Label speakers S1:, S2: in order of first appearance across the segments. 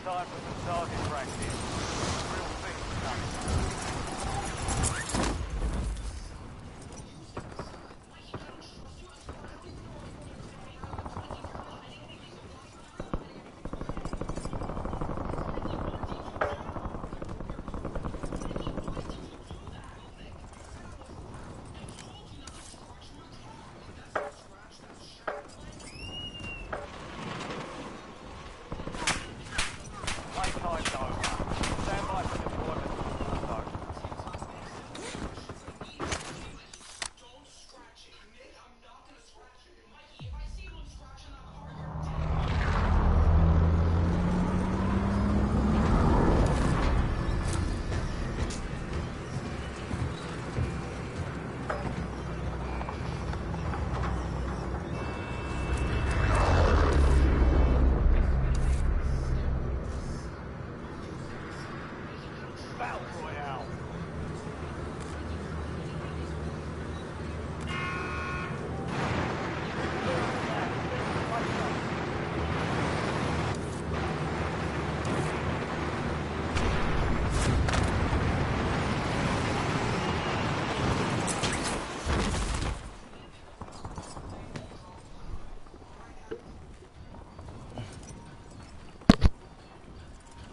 S1: time for some target practice. Real things coming.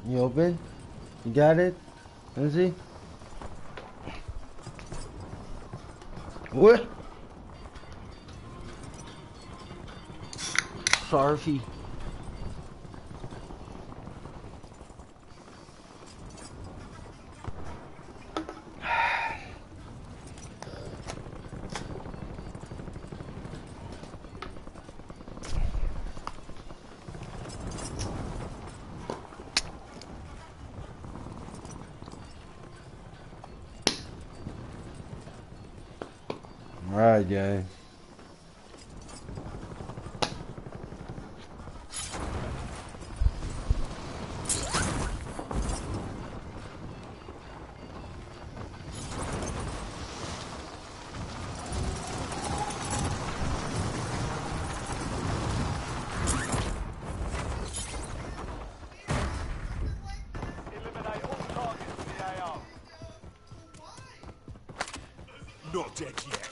S2: You open? You got it? Let's see. What? Sarfy. Alright, guys.
S1: Eliminate all targets with the AR.
S3: Not dead yet.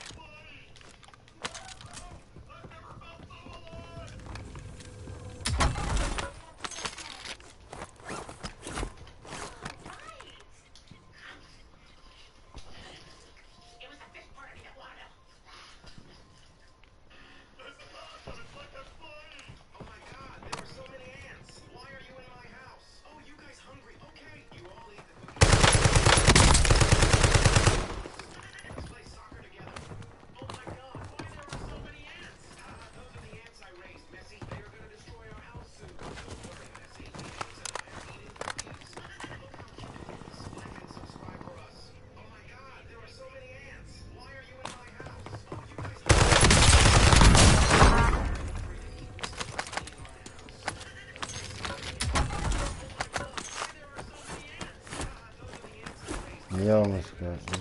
S2: You almost got me.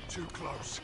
S3: Too close.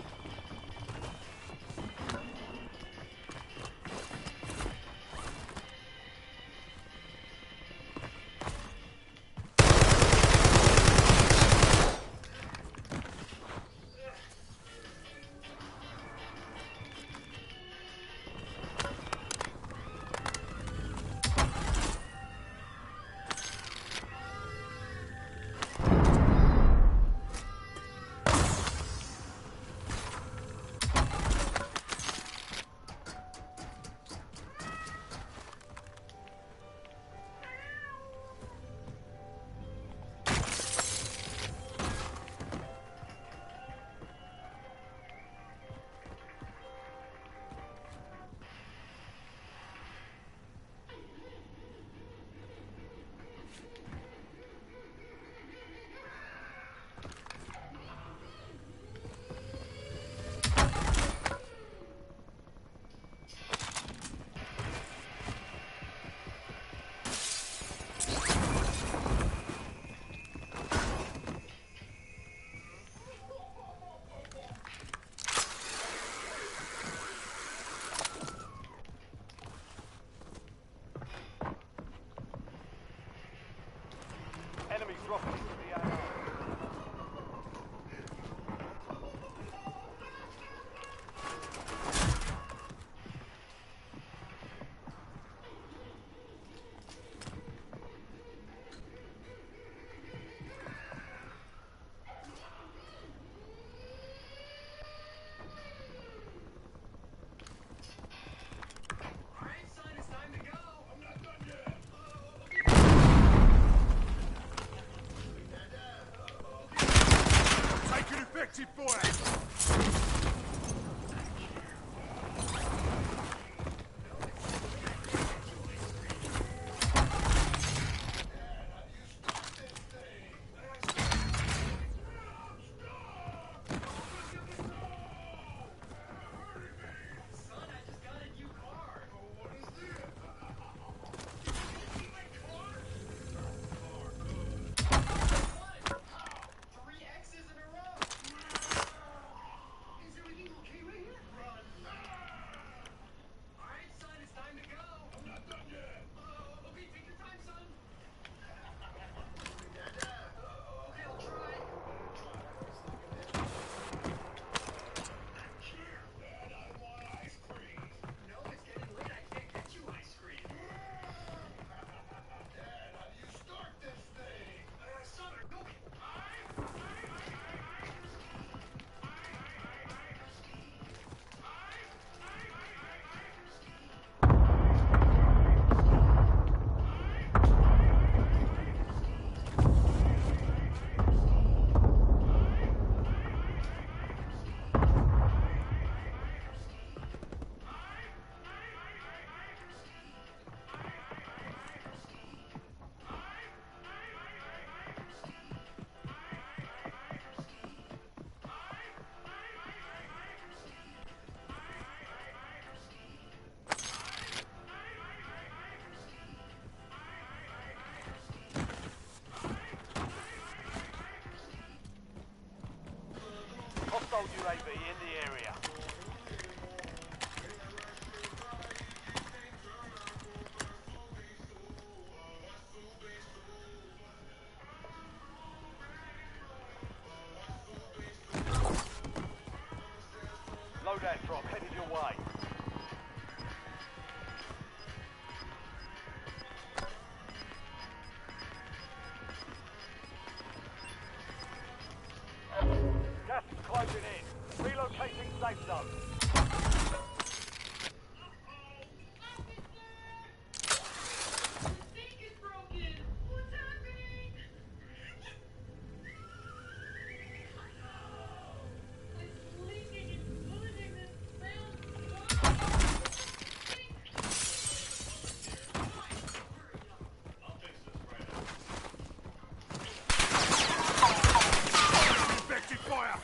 S3: Effective fire!
S1: Hostile UAV in the area. Loadout drop headed your way. Gas is closing in. Relocating safe zone.
S3: Effective fire!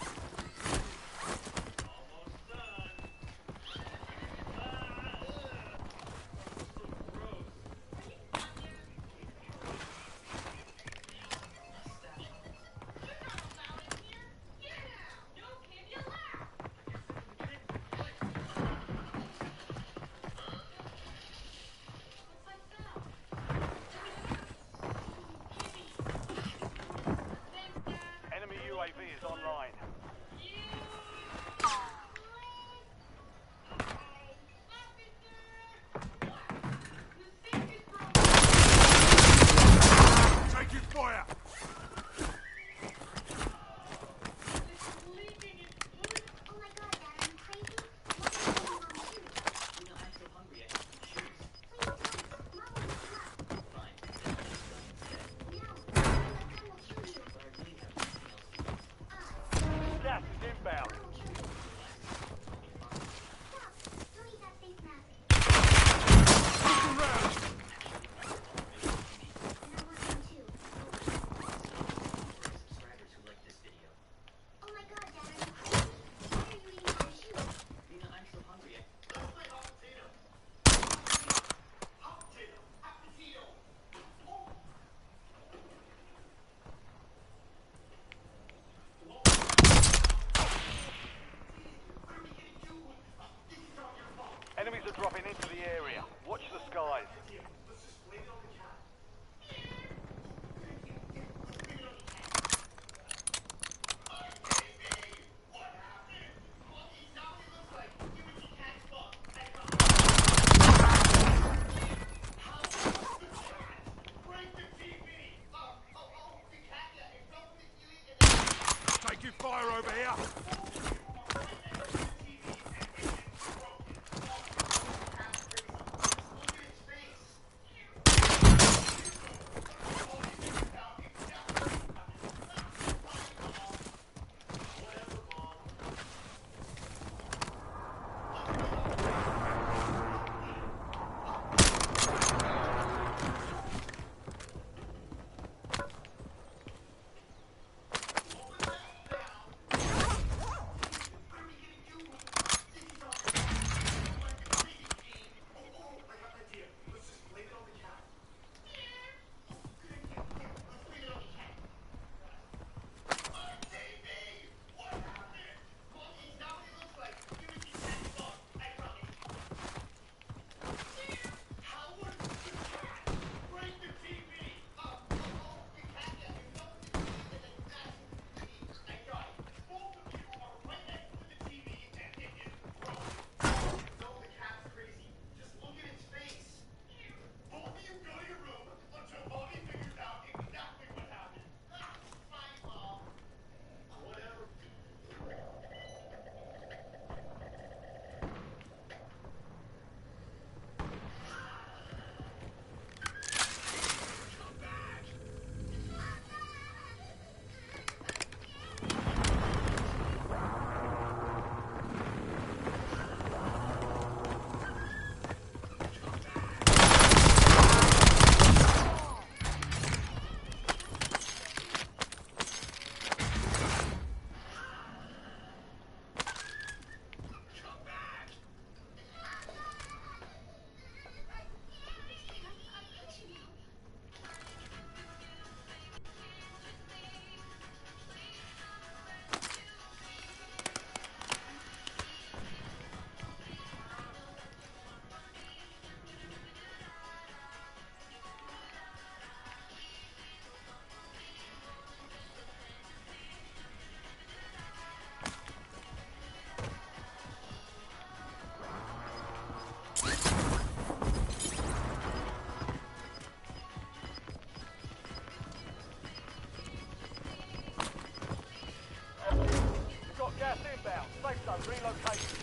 S1: Relocation.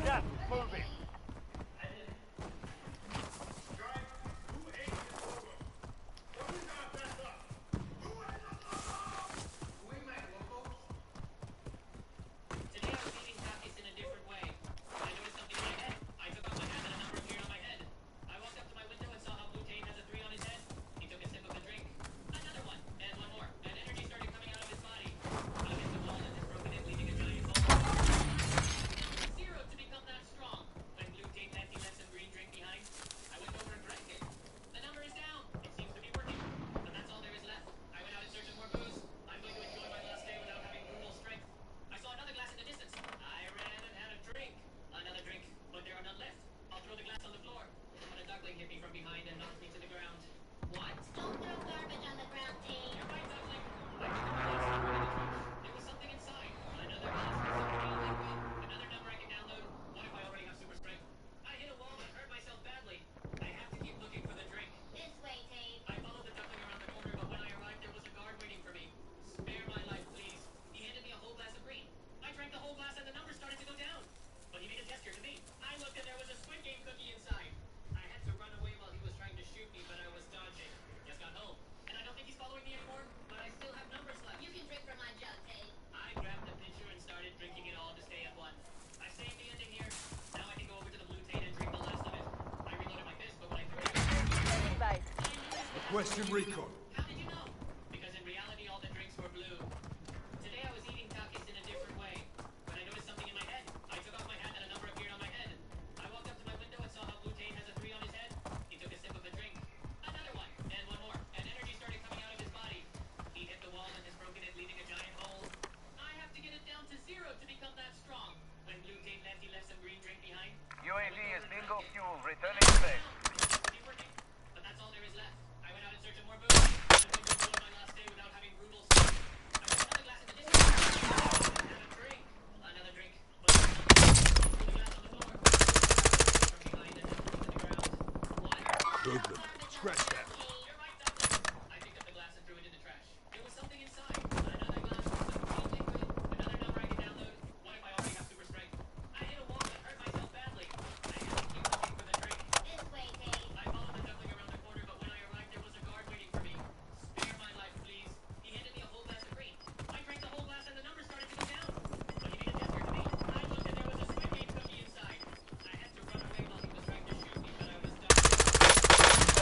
S1: Gas moving.
S3: Today I was eating tacos in a different way. I noticed something in my head. I took off my hat and a number appeared on my head. I walked up to my window and saw how Blue Tate has a 3 on his head. He took a sip of the drink. Another one. And one more. And energy started coming out of his body. I hit the wall and just broken it, leaving a giant hole. Zero to become that strong. When Blue Tate left, he left some green drink behind. I went over and drank it. The number is down. It seems to be working. But that's all there is left. I went out in search of more booze. I'm going to enjoy my last day without having brutal strength. I saw another glass in the distance. I ran and had a drink. Another drink, but there are none left. I'll throw the glass on the floor. But a duckling hit me from behind and knocked me to the ground. What?
S4: Don't throw garbage on the ground, Tate.
S3: You're right, duckling. I took the glass and put it in the trash. There was something inside. Another glass with some green liquid. Another number I can download. What if I already have super strength? I hit a wall and hurt myself badly. I have to keep looking for the drink.
S4: This way, Tate.
S3: I followed the duckling around the corner, but when I arrived, there was a guard waiting for me. Spare my life, please. He handed me a whole glass of green. I drank the whole glass and the numbers started to go down. But he made a gesture to me. I looked and there was a Squid Game cookie inside. I had to run away while he was trying to shoot me, but I was dodging. Just got home. And I don't think he's following me anymore, but I still have numbers left.
S4: You can drink from my jug, Tate.
S3: I grabbed the pitcher and started drinking it all to stay at one. I saved the ending here. Now I can go over to the Blue Tate and drink the last of it. I reloaded my fist, but when I threw it, I knew this.
S5: Requesting recon.
S3: How did you know? Because in reality, all the drinks were blue. Today I was eating tacos in a different way. When I noticed something in my head, I took off my hat and a number appeared on my head. I walked up to my window and saw how Blue Tate has a 3 on his head. He took a sip of the drink. Another one. And one more. And energy started coming out of his body. He hit the wall and has broken it, leaving a giant hole. I have to get it down to 0 to become that strong. When Blue Tate left, he left some green drink behind.
S1: UAV is bingo fuel. Returning to base.
S3: But that's all there is left. I went out in search of more booze. I'm going to enjoy my last day without having brutal strength. I took another glass in the distance. And a drink. Another drink. But I threw the glass on the floor. From behind and knocked me to the ground. What?
S5: Hoodlum. Scratch that.
S3: You're right, duckling. I picked up the glass and threw it in the trash. There was something inside. Another glass with some green liquid. Another number I can download. What if I already have super strength? I hit a wall and hurt myself badly. I have to keep looking for the drink.
S4: This way, Tate.
S3: I followed the duckling around the corner, but when I arrived, there was a guard waiting for me. Spare my life, please. He handed me a whole glass of green. I drank the whole glass and the numbers started to go down. But he made a gesture to me. I looked and there was a Squid Game cookie inside. I had to run away while he was trying to shoot me, but I was dodging.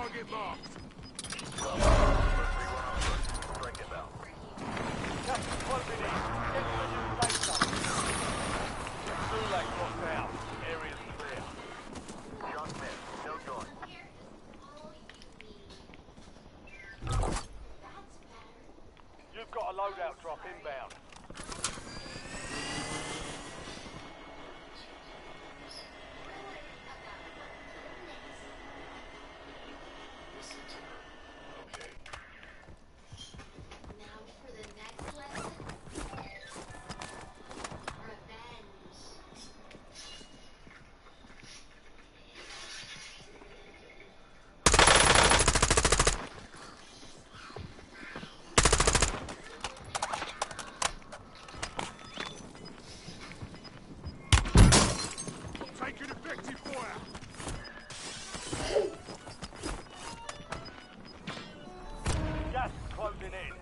S5: Target marked.
S1: Gas is closing in. Get to the new safe zone. Gulag locked down. Area's clear. John Smith, no going. You've got a loadout drop inbound.
S4: Now for the next lesson. Revenge.
S5: Taking effective fire.
S1: Gas is closing in.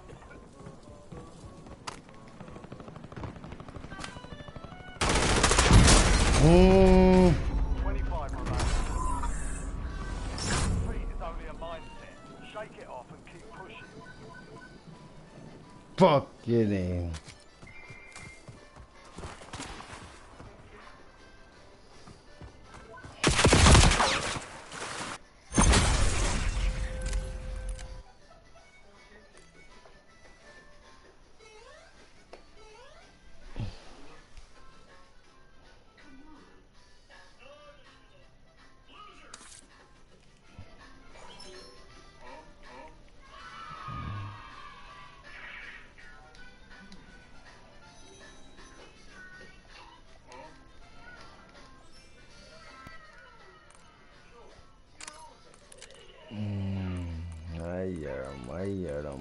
S2: Mm,
S1: 25 remaining. Defeat is only a mindset. Shake it off and keep pushing.
S2: fucking hell.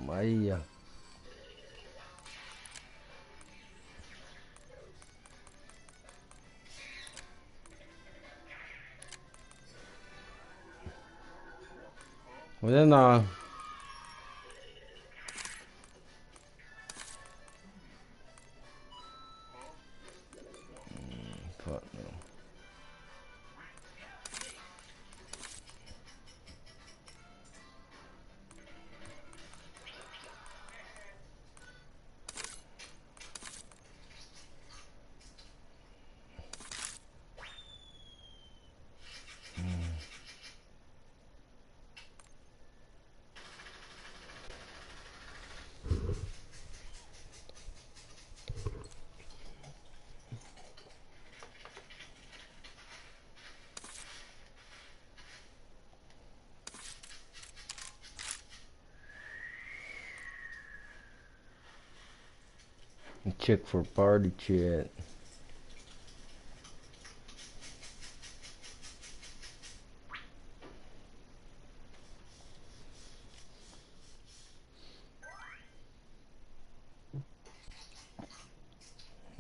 S2: Maya. Well then, fuck no. Check for party chat.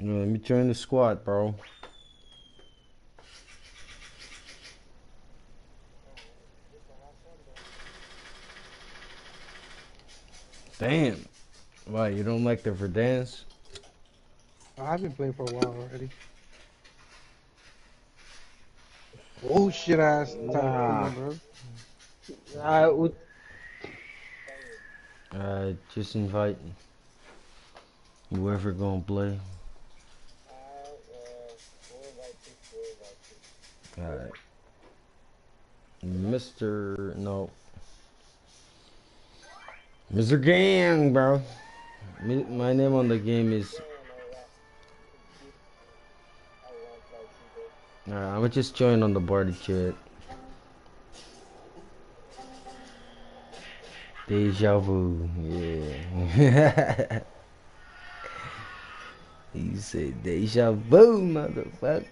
S2: Let me join the squad, bro. Damn. Why, you don't like the Verdansk?
S6: I've been playing for a while already. Oh shit ass time
S2: Nah.
S6: bro.
S2: I would. Just invite whoever gonna play. Alright. Mr. No. Mr. Gang, bro. My name on the game is. Alright, I'm gonna just join on the party chat. Deja vu, yeah. He said deja vu, motherfucker.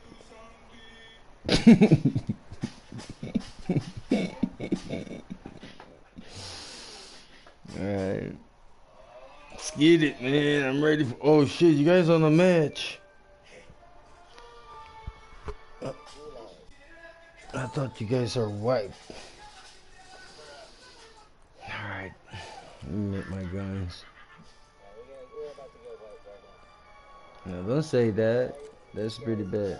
S2: Alright. Let's get it, man. I'm ready for. Oh shit, you guys on the match? I thought you guys are white. Alright. Let me make my guns. No, don't say that. That's pretty bad.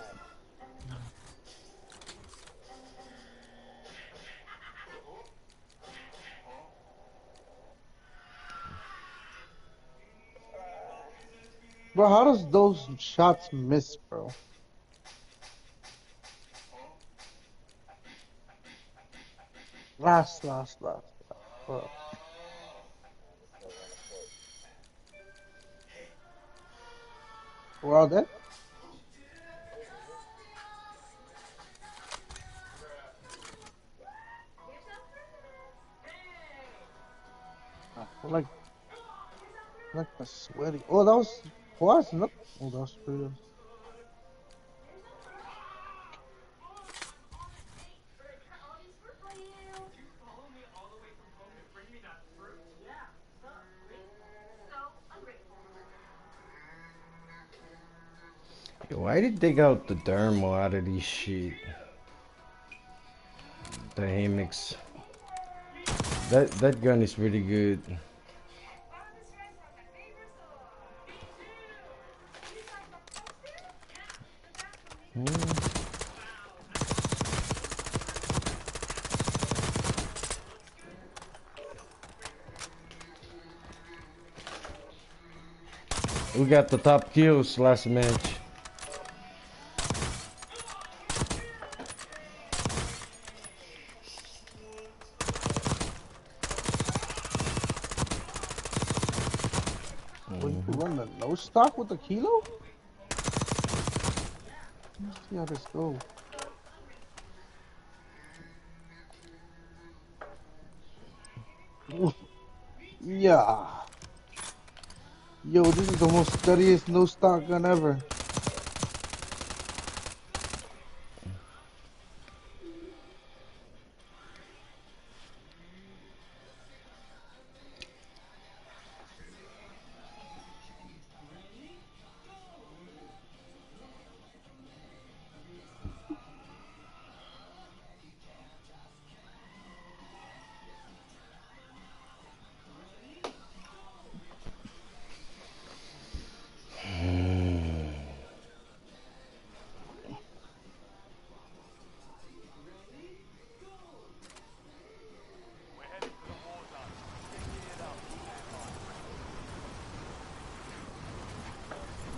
S6: Bro, how does those shots miss, bro? Last. Bro. We're all dead? Like the sweaty. Oh, that was twice. No. Oh, that was pretty.
S2: Yo, why did they take out the thermal out of these shit? The Hamix. That gun is pretty good. We got the top kills last match.
S6: Well, you can run the no stock with the kilo? Let's see how this goes. Yeah. Yo, this is the most steadiest no stock gun ever.
S1: We're headed to the war zone. Get geared up. Stand by.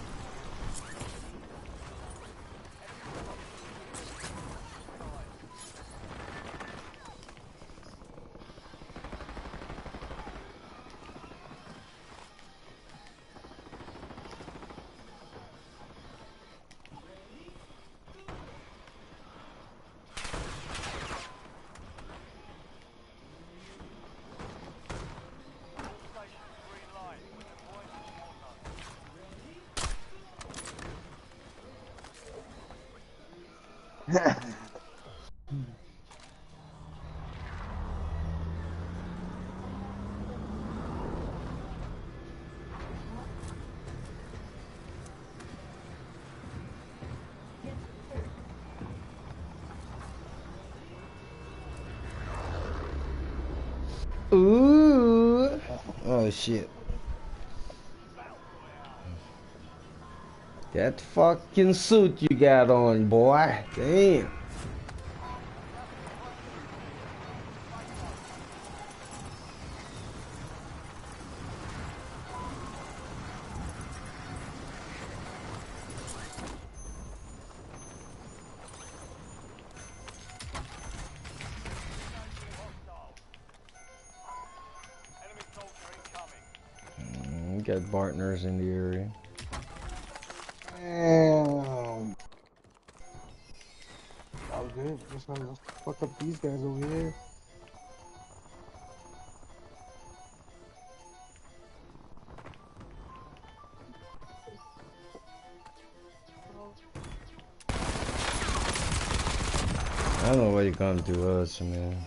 S1: All stations green light. We're deploying to the war zone.
S2: Ooh. Oh shit. That fucking suit you got on, boy. Damn.
S1: Hostile. Enemy soldier incoming.
S2: We got partners in the area.
S6: Damn. That was good. Just gotta fuck up these guys over here.
S2: I don't know why you come to us, man.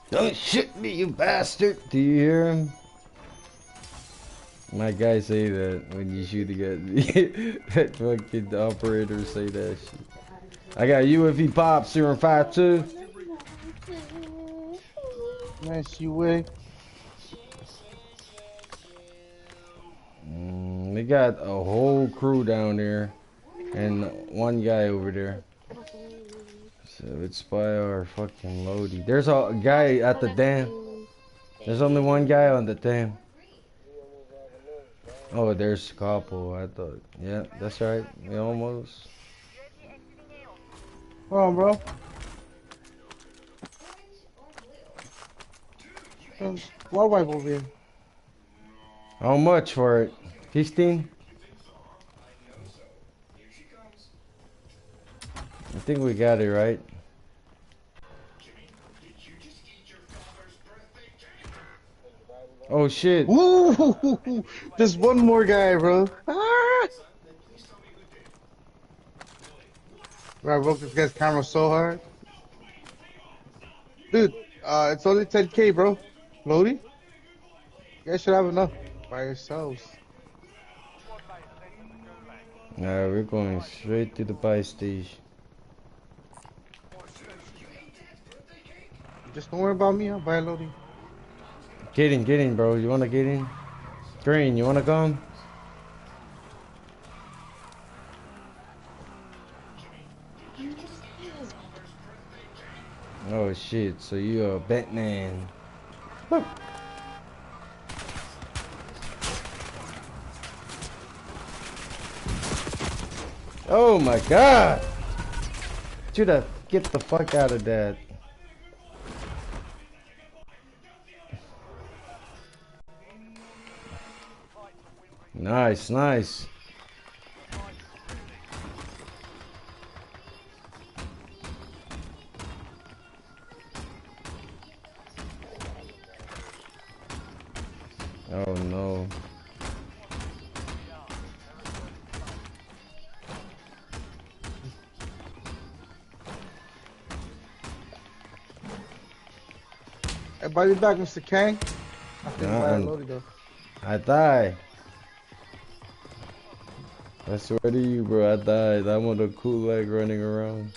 S2: Don't shoot me, you bastard! Do you hear him? My guys say that when you shoot a gun. That fucking operators say that shit. I got UFE Pop 052.
S6: Nice you way.
S2: They got a whole crew down there and one guy over there. So it's by our fucking Lodi. There's a guy at the dam. There's only one guy on the dam. Oh, there's a couple. I thought. Yeah, that's right. We almost.
S6: Come on, bro. Why wipe over here?
S2: How much for it? 15? I think we got it right. Oh shit.
S6: Ooh, just one more guy, bro. Ah! Bro, I broke this guy's camera so hard. Dude, it's only 10K, bro. Lodi? You guys should have enough by yourselves.
S1: Squad mates head to the gulag.
S2: Alright, we're going straight to the buy station.
S6: Just don't worry about me, I'll buy a Lodi.
S2: Get in, bro. You wanna get in? Green, you wanna come? Oh shit, so you a Batman. Woo. Oh my god! Judah, get the fuck out of that. Nice, nice. Oh no.
S6: Everybody back, Mr. Kang. I think buy a
S2: Uh-uh.
S6: Lodi though.
S2: I died. I swear to you, bro, I died. I'm on a cool leg running around.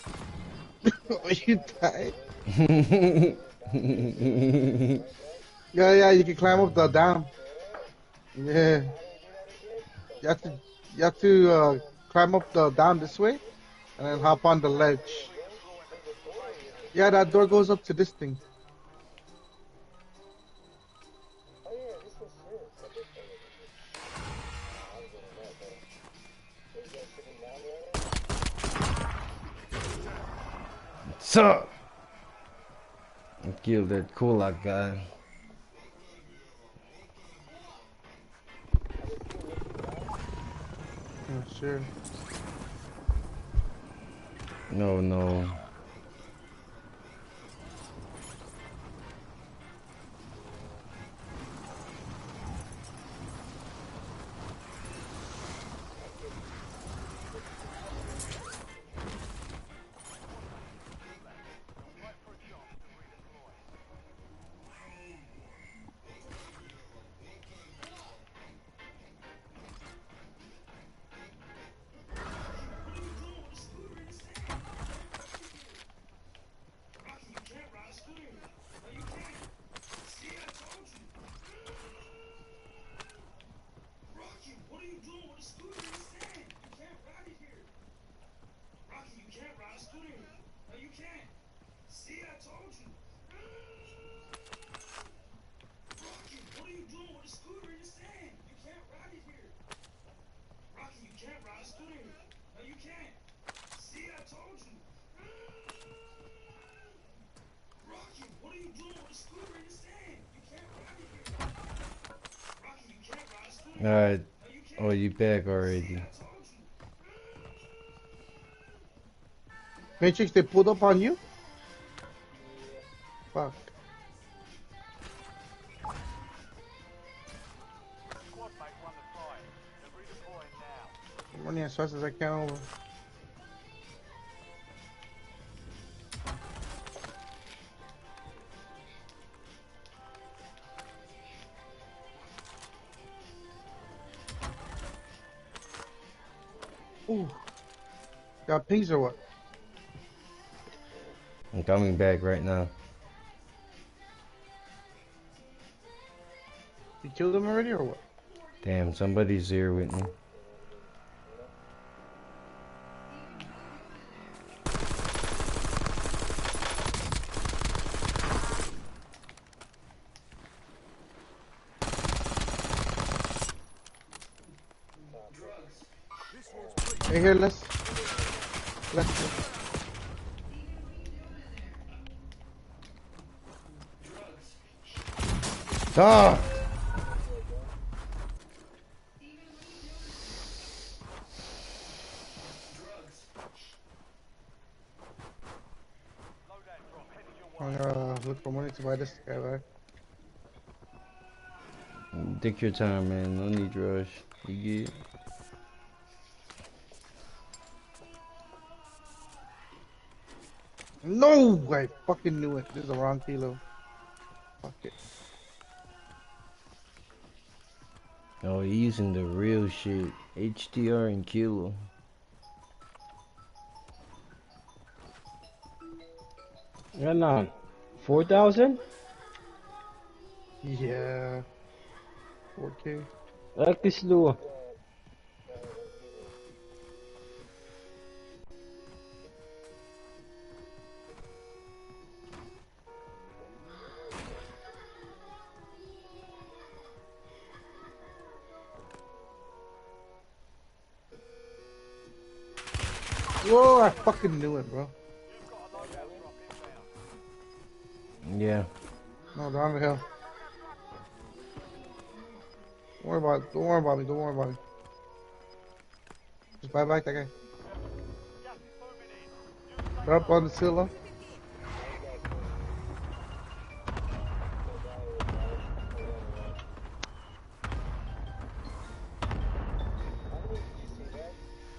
S6: You died? Yeah, you can climb up the dam. Yeah. You have to climb up the dam this way and then hop on the ledge. Yeah, that door goes up to this thing.
S2: So, I killed that Kulak guy.
S6: Oh, sure.
S2: No, no. Alright. Oh, you back already.
S6: Matrix, they pulled up on you? Fuck.
S1: Squad mate won the fight. They're redeploying now.
S6: I'm running as fast as I can over. Ooh. Got pings or what?
S2: I'm coming back right now.
S6: You killed him already or what?
S2: Damn, somebody's here with me.
S5: This one's pretty.
S6: Hey, here, let's.
S2: Ah!
S1: Loadout drop headed your
S6: I'm
S1: way.
S6: gonna look for money to buy this guy, right?
S2: Take your time, man. No need to rush. You get.
S6: No! I fucking knew it. This is the wrong kilo. Fuck it.
S2: Oh, he's using the real shit. HDR and kilo.
S7: Renan, 4,000?
S6: Yeah. 4K.
S7: Lekker sloe.
S6: Whoa, I fucking knew it, bro.
S1: You've got a loadout drop inbound.
S2: Yeah.
S6: No, down the hill. Don't worry about it. Don't worry about me. Don't worry about me. Just buy back that guy.
S1: Gas is moving in. New safe
S6: They're up
S1: zone.
S6: on the silo.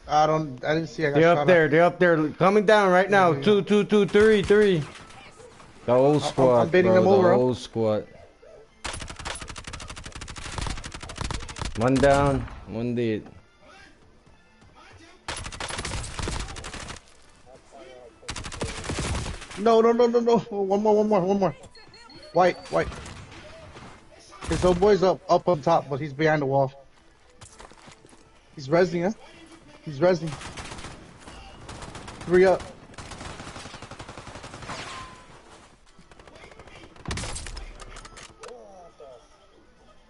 S6: I didn't see. I got
S2: They're
S6: shot
S2: up there. They're up there. Coming down right now.
S6: Yeah.
S2: 2, 2, 2, 3, 3. The old squad.
S6: I'm baiting
S2: bro,
S6: them over,
S2: The
S6: huh?
S2: old squad. One down. One dead.
S6: No, no, no, no, no. One more. White. His old boy's up on top, but he's behind the wall. He's resing, huh? He's resing. 3 up.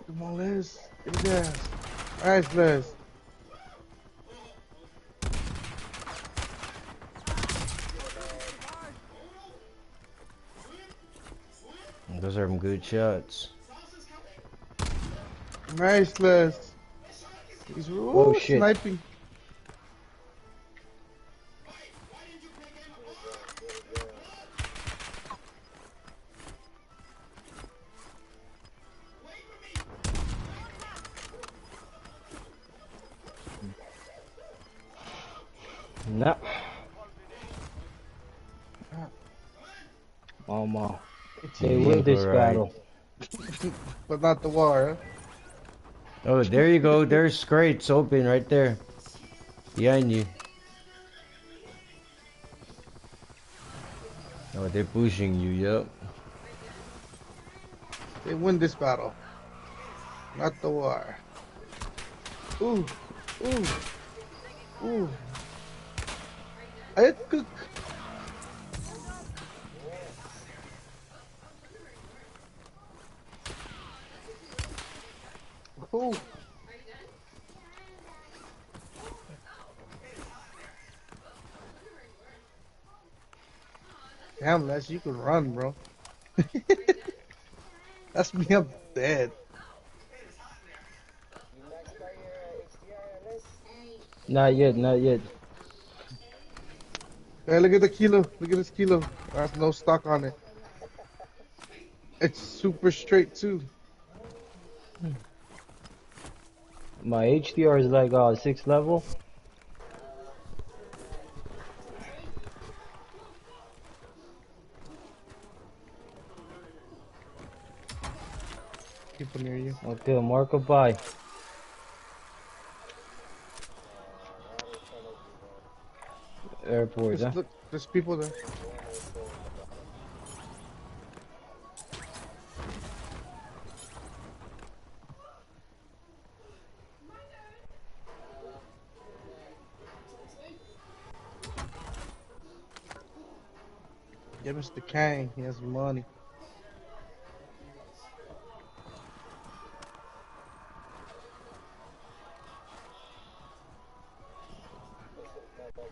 S6: Come on, Les. Get his ass. Nice, Les.
S2: Those are some good shots.
S6: Nice, Les. He's
S7: Shit.
S6: sniping.
S7: No. Mama. They win this
S2: Alright.
S7: battle.
S6: But not the war, huh?
S2: Oh, there you go. There's crates open right there. Behind you. Oh, they're pushing you, yep.
S6: They win this battle. Not the war. Ooh. I cook. Ooh. Damn, Les, you can run, bro. That's me, I'm dead.
S7: Not yet.
S6: Hey, look at the kilo. Look at this kilo. There's no stock on it. It's super straight, too.
S7: My HDR is like 6th level.
S6: People near you.
S7: Okay, Marco, bye. Airport, huh?
S6: Look, there's people there. Yeah, Mr. Kang, he has money.
S1: Squad is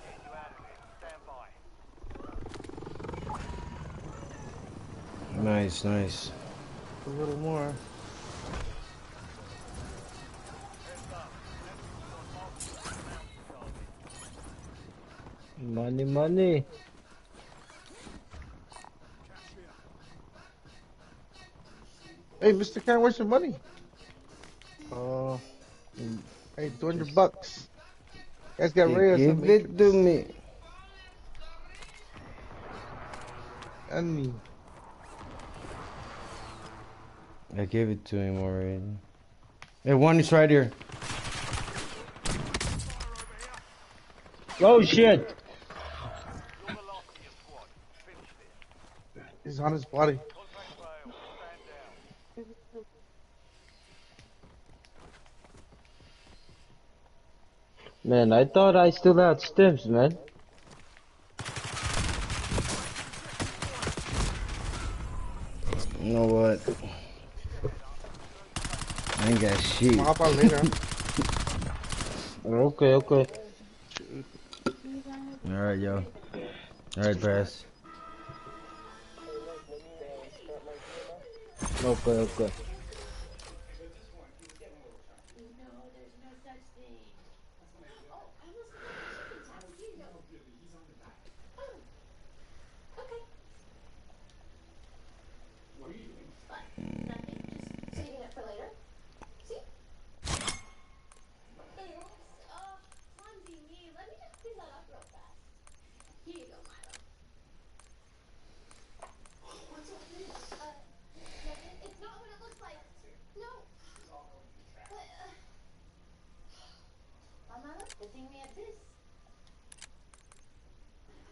S1: getting you out of here. Stand by.
S2: Nice, nice.
S6: A little more.
S1: Heads up. Enemies on multiple mountain targets.
S7: Money, money.
S6: Hey, Mr. Karen, where's your money? Hey, $200. You guys got Ray or
S2: Give
S6: something?
S2: it to me.
S6: Enemy.
S2: I gave it to him already. Hey, one is right here.
S7: Oh shit!
S1: You're the last of your squad. Finish this.
S6: He's on his body.
S1: Contract failed. Stand down.
S7: Man, I thought I still had stims, man.
S2: You know what? I ain't got shit.
S6: I'll hop out later.
S7: Okay, okay.
S2: Alright, yo. Alright, pass.
S7: Okay, okay.
S4: No, there's no such thing. Oh, I must have chicken tax. Here you go. Oh, okay. What? Nothing. Just saving it for later. See? Oops. Clumsy me. Let me just clean that up real fast. Here you go, Milo. What's all this? Nothing. It's not what it looks like. No. But, Mama, good thing we have this.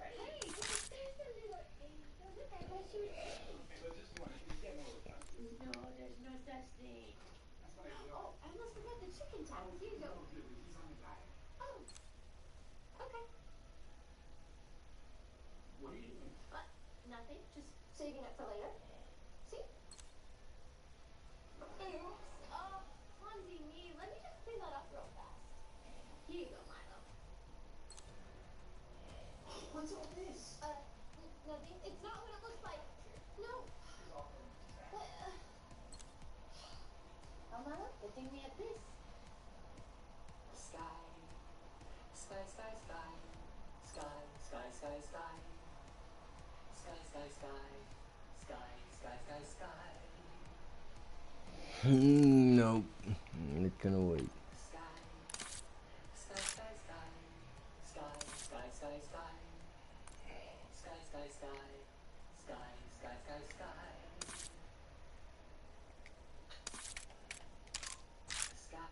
S4: Hey, there's a little angel. Look at what she was saying. No, there's no such thing. Oh, I must have got the chicken tax. Here you go. Oh, okay. What are you doing? Nothing. Just saving it for later. See? Oops. Clumsy me. Let me just clean that up real fast. Here you go, Milo. What's all this? Nothing. It's not what it looks like. No. But, Milo, good thing we have this.
S3: Sky, sky, sky, sky, sky, sky, sky, sky, sky, sky, sky, sky, sky, sky, sky,
S2: Nope. It's gonna wait.
S3: sky, sky, sky, sky, sky, sky, sky, sky, sky, sky, sky, sky, sky, sky, sky, sky.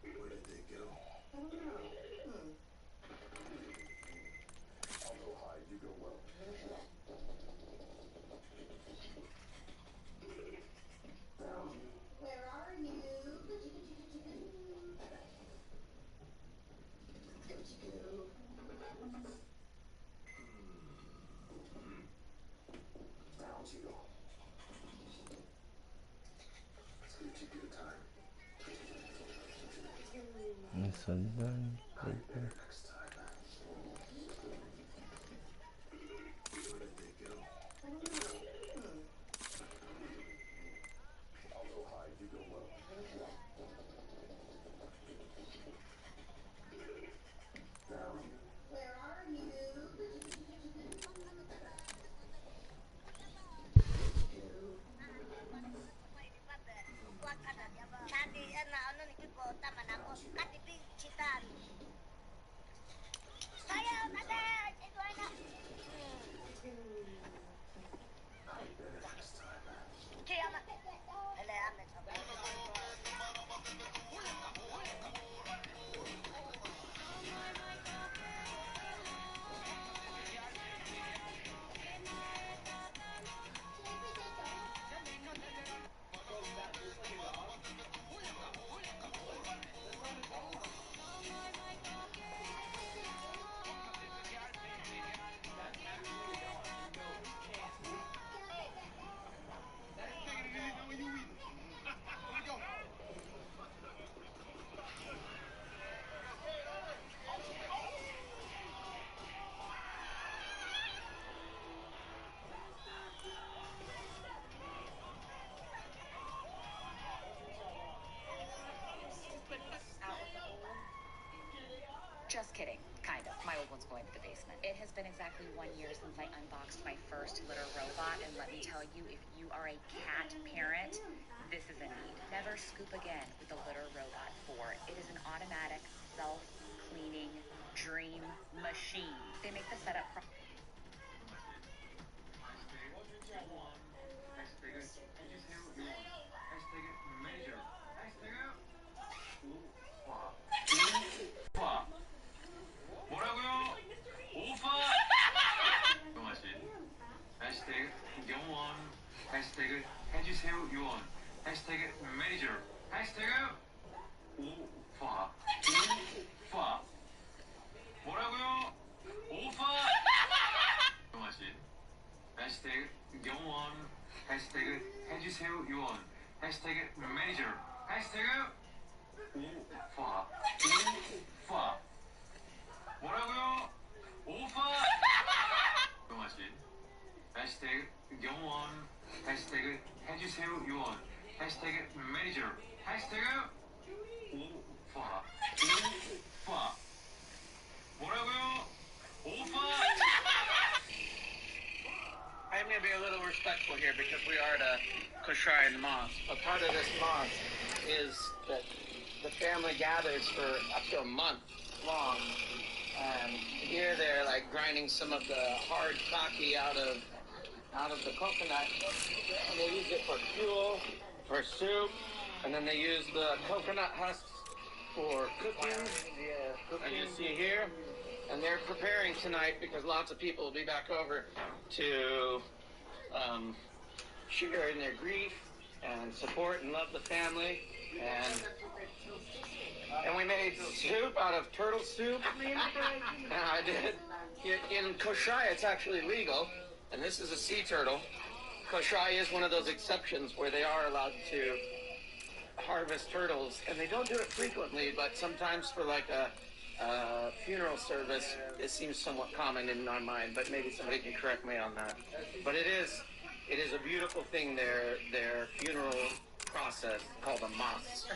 S5: Where did they go?
S3: I don't know.
S5: I'll go hide, you go well.
S4: Where are you?
S5: Found you. It's gonna take you time.
S2: It's undone.
S5: Next time. Where did they go? I'll go hide, you go well. Found you.
S4: Where are you?
S8: Just kidding. Kind of. My old one's going to the basement. It has been exactly 1 year since I unboxed my first litter robot, and let me tell you, if you are a cat parent, this is a need. Never scoop again with the Litter Robot 4. It is an automatic, self-cleaning dream machine. They make the setup
S1: 뭐라고요? 오빠! 요원하신 해시태그 영원 해시태그 해주세요 요원 해시태그 매니저 해시태그 오빠 오빠 뭐라고요? 오빠! 요원하신 해시태그 영원 해시태그 해주세요 요원 해시태그 매니저 해시태그 오빠 오빠 뭐라고요? 오빠! 요원하신 해시태그 영원 해시태그 해주세요 요원 해시태그 매니저 해시태그 오빠 오빠 뭐라고요? 오빠!
S9: I may be a little respectful here because we are at a Koshrine mosque. A part of this mosque is that the family gathers for up to a month long. Here they're like grinding some of the hard kaki out of the coconut, and they use it for fuel, for soup, and then they use the coconut husks for cooking, as you see here. And they're preparing tonight because lots of people will be back over to share in their grief and support and love the family. And we made soup out of turtle soup. And I did. In Koshai, it's actually legal, and this is a sea turtle. Koshai is one of those exceptions where they are allowed to harvest turtles, and they don't do it frequently, but sometimes for like a funeral service, it seems somewhat common in our mind, but maybe somebody can correct me on that. But it is a beautiful thing, their funeral process called a mosque.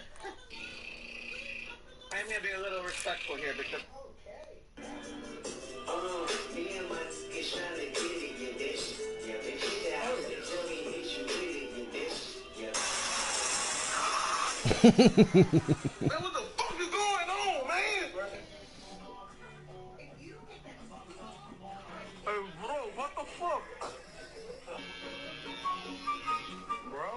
S9: I'm going to be a little respectful here because... Man, what the fuck is going on, man? Hey, bro, what the fuck? Bro.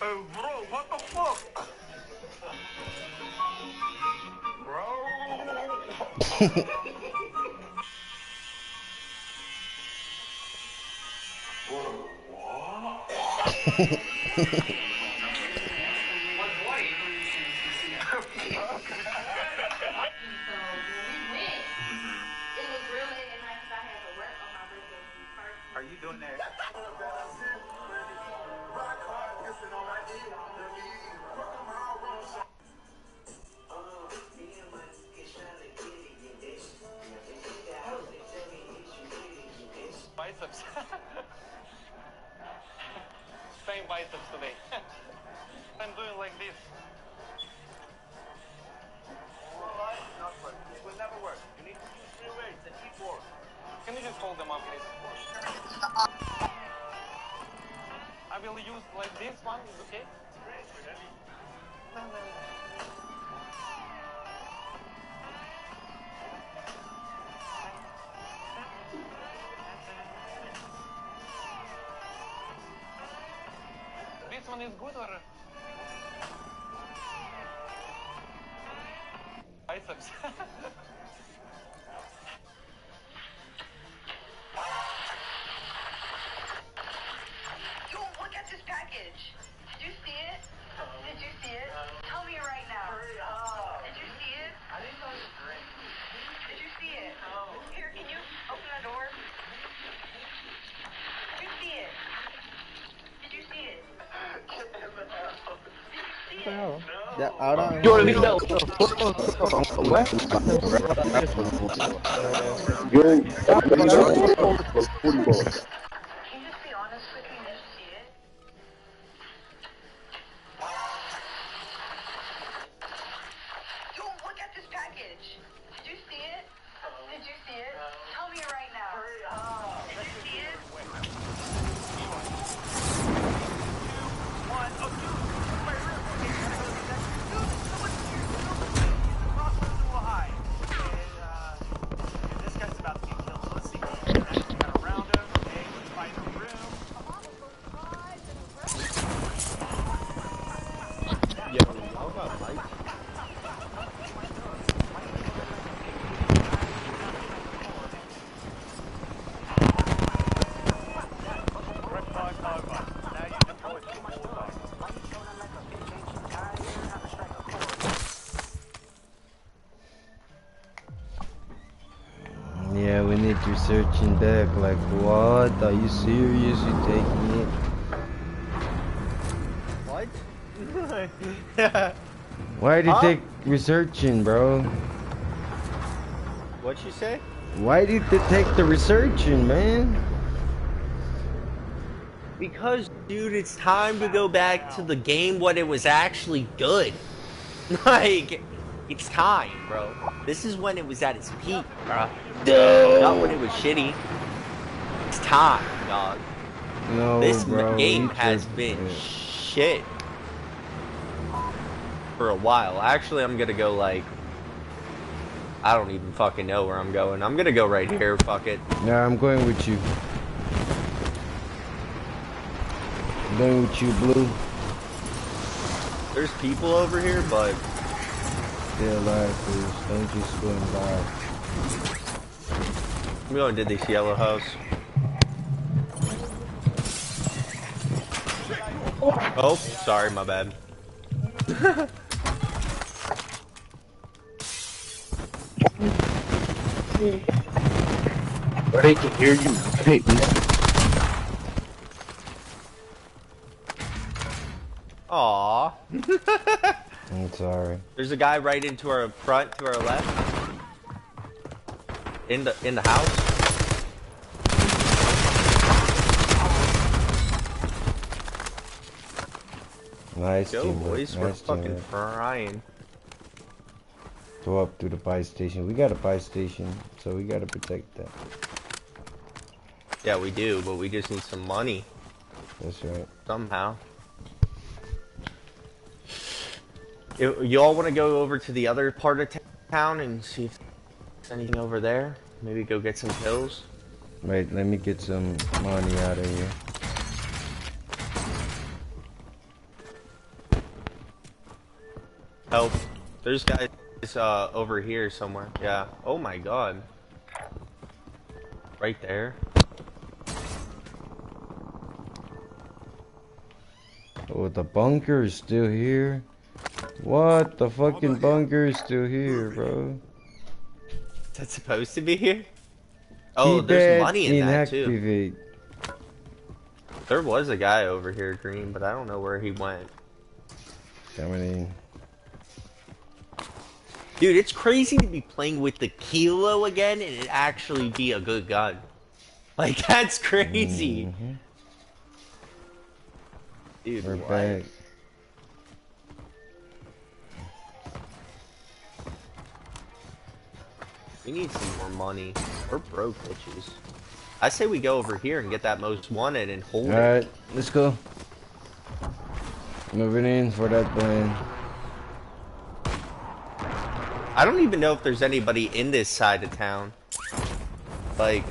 S9: Hey, bro, what the fuck? Bro. Are you doing that? Biceps. Same biceps today. I'm doing like this. It will never work. You need to use 3 weights and eat more. Can you just hold them up, please? I will use like this one, is okay? This one is good or? Biceps.
S8: Look at this package. Did you see it? Did you see it? Tell me right now. Did you see it?
S1: I didn't know you drink.
S8: Did you see it? Here, can you open the door? Did you see it? Did you see it? Did you see it?
S6: Yeah, ahora.
S5: Yo,
S8: Can you just be
S2: we need researching back. Like, what? Are you serious? You taking it?
S10: What?
S2: Why did you
S10: Huh?
S2: take researching, bro?
S10: What'd you say?
S2: Why did they take the researching, man?
S10: Because, dude, it's time to go back to the game when it was actually good. Like, it's time, bro. This is when it was at its peak, bro. Not when it was shitty. It's time, dog.
S2: No,
S10: This
S2: bro.
S10: game
S2: you
S10: has
S2: just-
S10: been shit for a while. Actually, I'm gonna go, like, I don't even fucking know where I'm going. I'm gonna go right here, fuck it.
S2: Nah, I'm going with you. I'm going with you, Blue.
S10: There's people over here, but
S2: Stay alive, please. Don't just go and die.
S10: I'm going to this yellow house. Oh, sorry, my bad.
S6: They can hear you. Hate me.
S10: Aww.
S2: I'm sorry.
S10: There's a guy right into our front, to our left. In the house.
S2: Nice
S10: Go,
S2: teamwork.
S10: boys. We're
S2: Nice
S10: fucking
S2: teamwork.
S10: frying.
S2: Go up to the buy station. We got a buy station, so we gotta protect that.
S10: Yeah, we do, but we just need some money.
S2: That's right.
S10: Somehow. You all want to go over to the other part of town and see if there's anything over there? Maybe go get some pills?
S2: Wait, let me get some money out of here.
S10: Help. There's guys over here somewhere. Yeah. Oh my god. Right there.
S2: Oh, the bunker is still here? What? The fucking bunker is still here, bro.
S10: Is that supposed to be here? Oh,
S2: Keypad
S10: there's money in that too.
S2: inactivate.
S10: There was a guy over here, Green, but I don't know where he went.
S2: Coming in.
S10: Dude, it's crazy to be playing with the Kilo again and it actually be a good gun. Like, that's crazy.
S2: Mhm.
S10: Dude,
S2: We're
S10: what?
S2: back.
S10: We need some more money. We're broke, bitches. I say we go over here and get that most wanted and hold it.
S2: Alright, let's go. Moving in for that plan.
S10: I don't even know if there's anybody in this side of town. Like,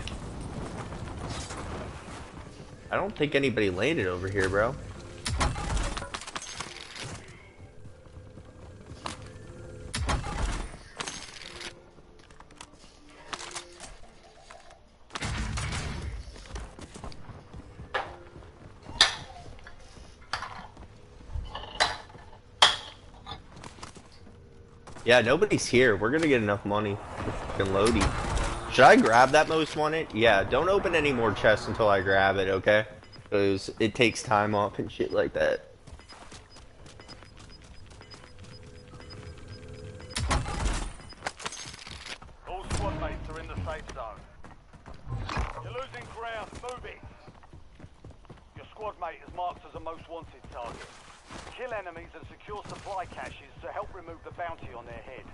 S10: I don't think anybody landed over here, bro. Yeah, nobody's here. We're gonna get enough money for fucking Lodi. Should I grab that most wanted? Yeah, don't open any more chests until I grab it, okay? Because it takes time off and shit like that.
S1: All squad mates are in the safe zone. You're losing ground. Move it. Your squad mate is marked as a most wanted target. Kill enemies and secure supply caches to help remove the bounty on their head.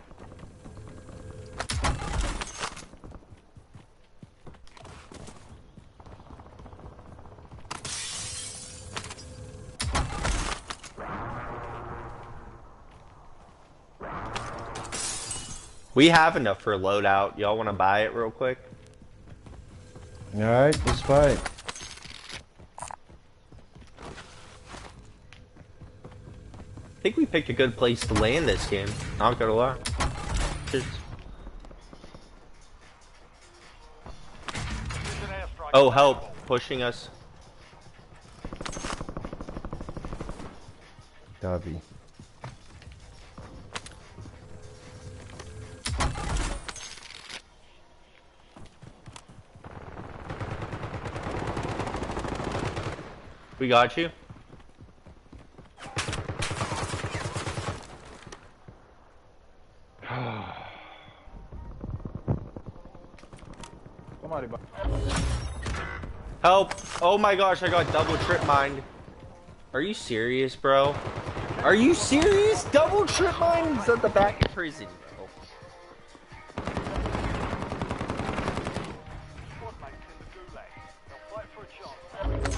S10: We have enough for a loadout. Y'all want to buy it real quick?
S2: Alright, let's fight.
S10: I think we picked a good place to land this game. Not gonna lie. Just...
S1: There's an airstrike
S10: Oh,
S1: available.
S10: help. Pushing us.
S2: Copy.
S10: We got you.
S6: Somebody.
S10: Help! Oh my gosh, I got double trip mined. Are you serious, bro? Are you serious? Double trip mines at the back of prison, bro.
S1: Squad mates in the gulag. They'll fight for a chance. The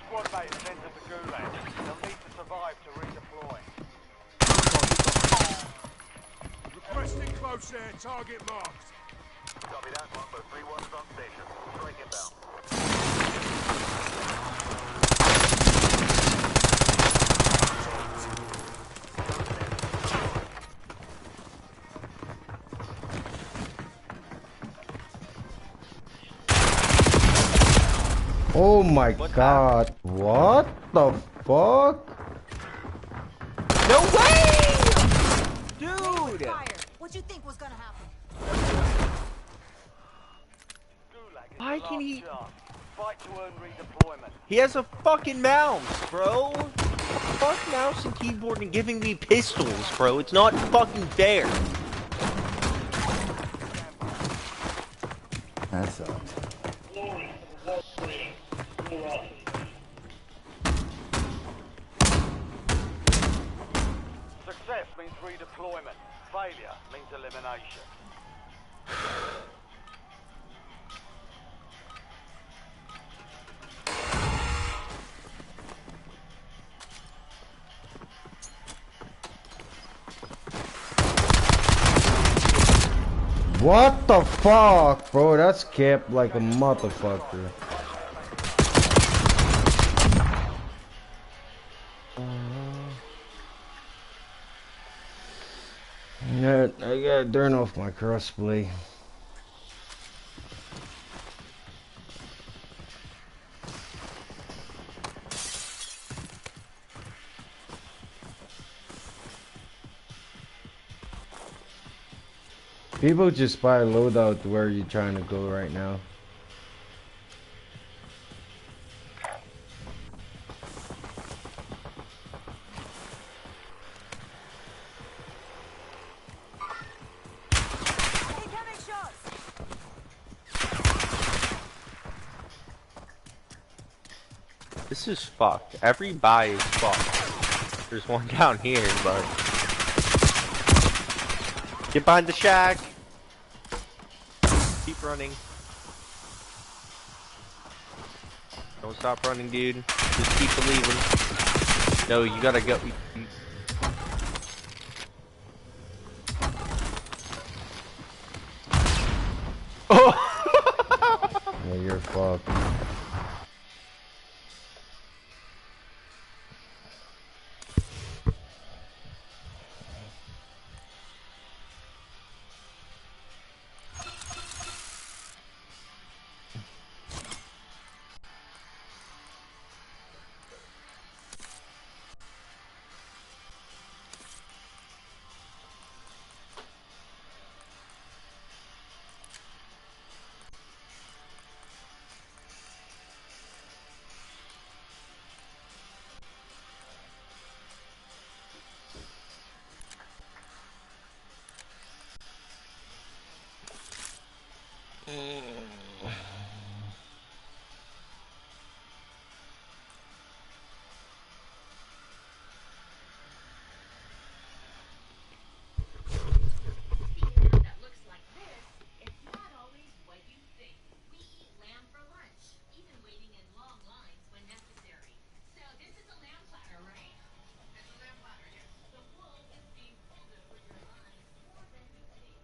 S1: squad mate has entered the gulag. They'll need to survive to redeploy.
S11: Requesting close air, target marked.
S1: Copy that. 1-3-1's on station. Strike inbound.
S2: Oh my god. What the fuck?
S10: No way! Dude!
S12: Fire. What you think was gonna happen?
S1: Gulag is
S10: Why
S1: the
S10: can
S1: last
S10: he-
S1: chance. Fight to earn redeployment.
S10: He has a fucking mouse, bro. Fuck mouse and keyboard and giving me pistols, bro. It's not fucking fair.
S2: That sucks.
S1: Success means redeployment. Failure means elimination.
S2: What the fuck, bro? That's kept like a motherfucker. Yeah, I gotta turn off my crossplay. People just buy a loadout where you're trying to go right now.
S12: Incoming shots.
S10: This is fucked. Every buy is fucked. There's one down here, but... Get behind the shack! Keep running. Don't stop running, dude. Just keep believing. No, you gotta go. Oh!
S2: Yeah, you're fucked.
S4: That looks like this. It's not always what you think. We eat lamb for lunch, even waiting in long lines when necessary. So this is a lamb platter, right? It's a lamb platter, yes. The wool is being folded over your eyes more than you think.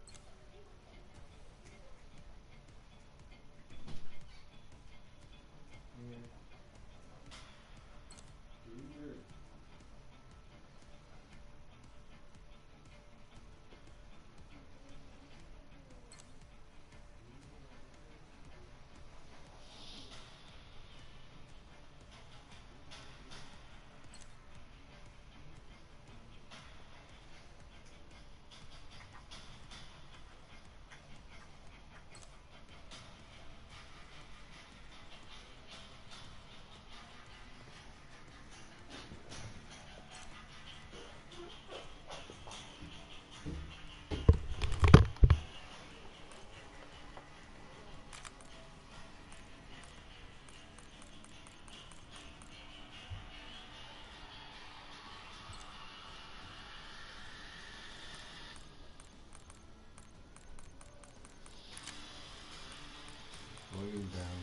S2: laying down.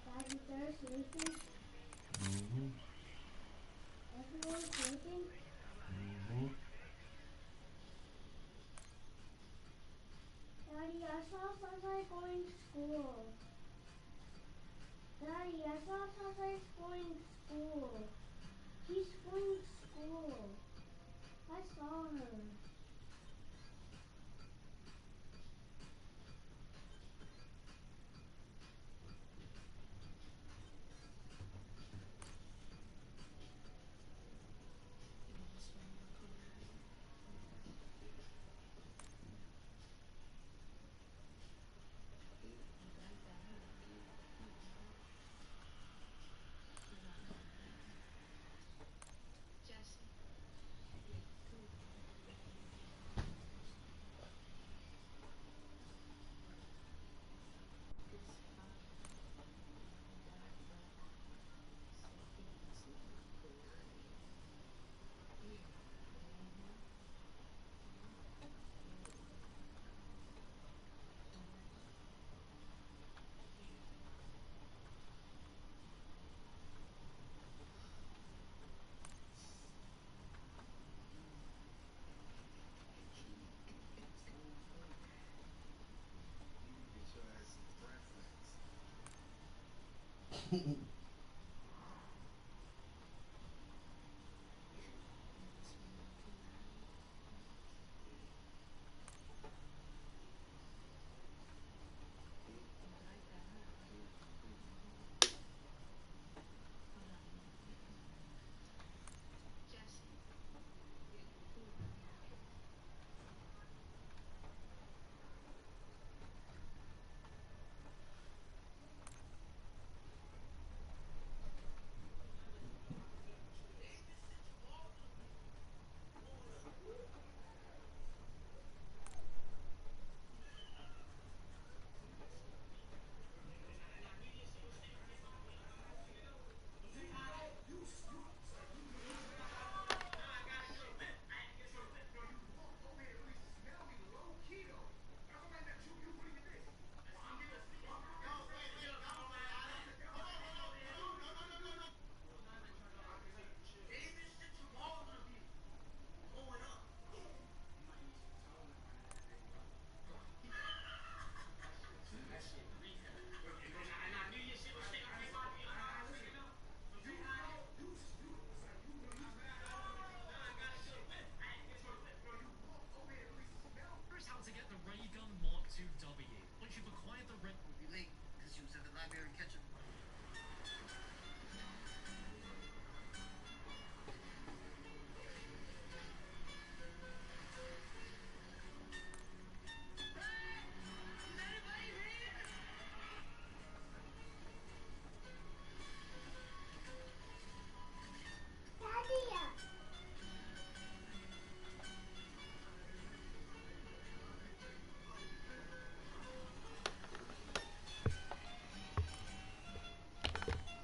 S13: Daddy, they're sleeping.
S2: Mm-hmm.
S13: Everyone's sleeping.
S2: Mm-hmm.
S13: Daddy, I saw Sunlight going to school. Daddy, I saw Sunlight going to school. He's going to school. I saw her.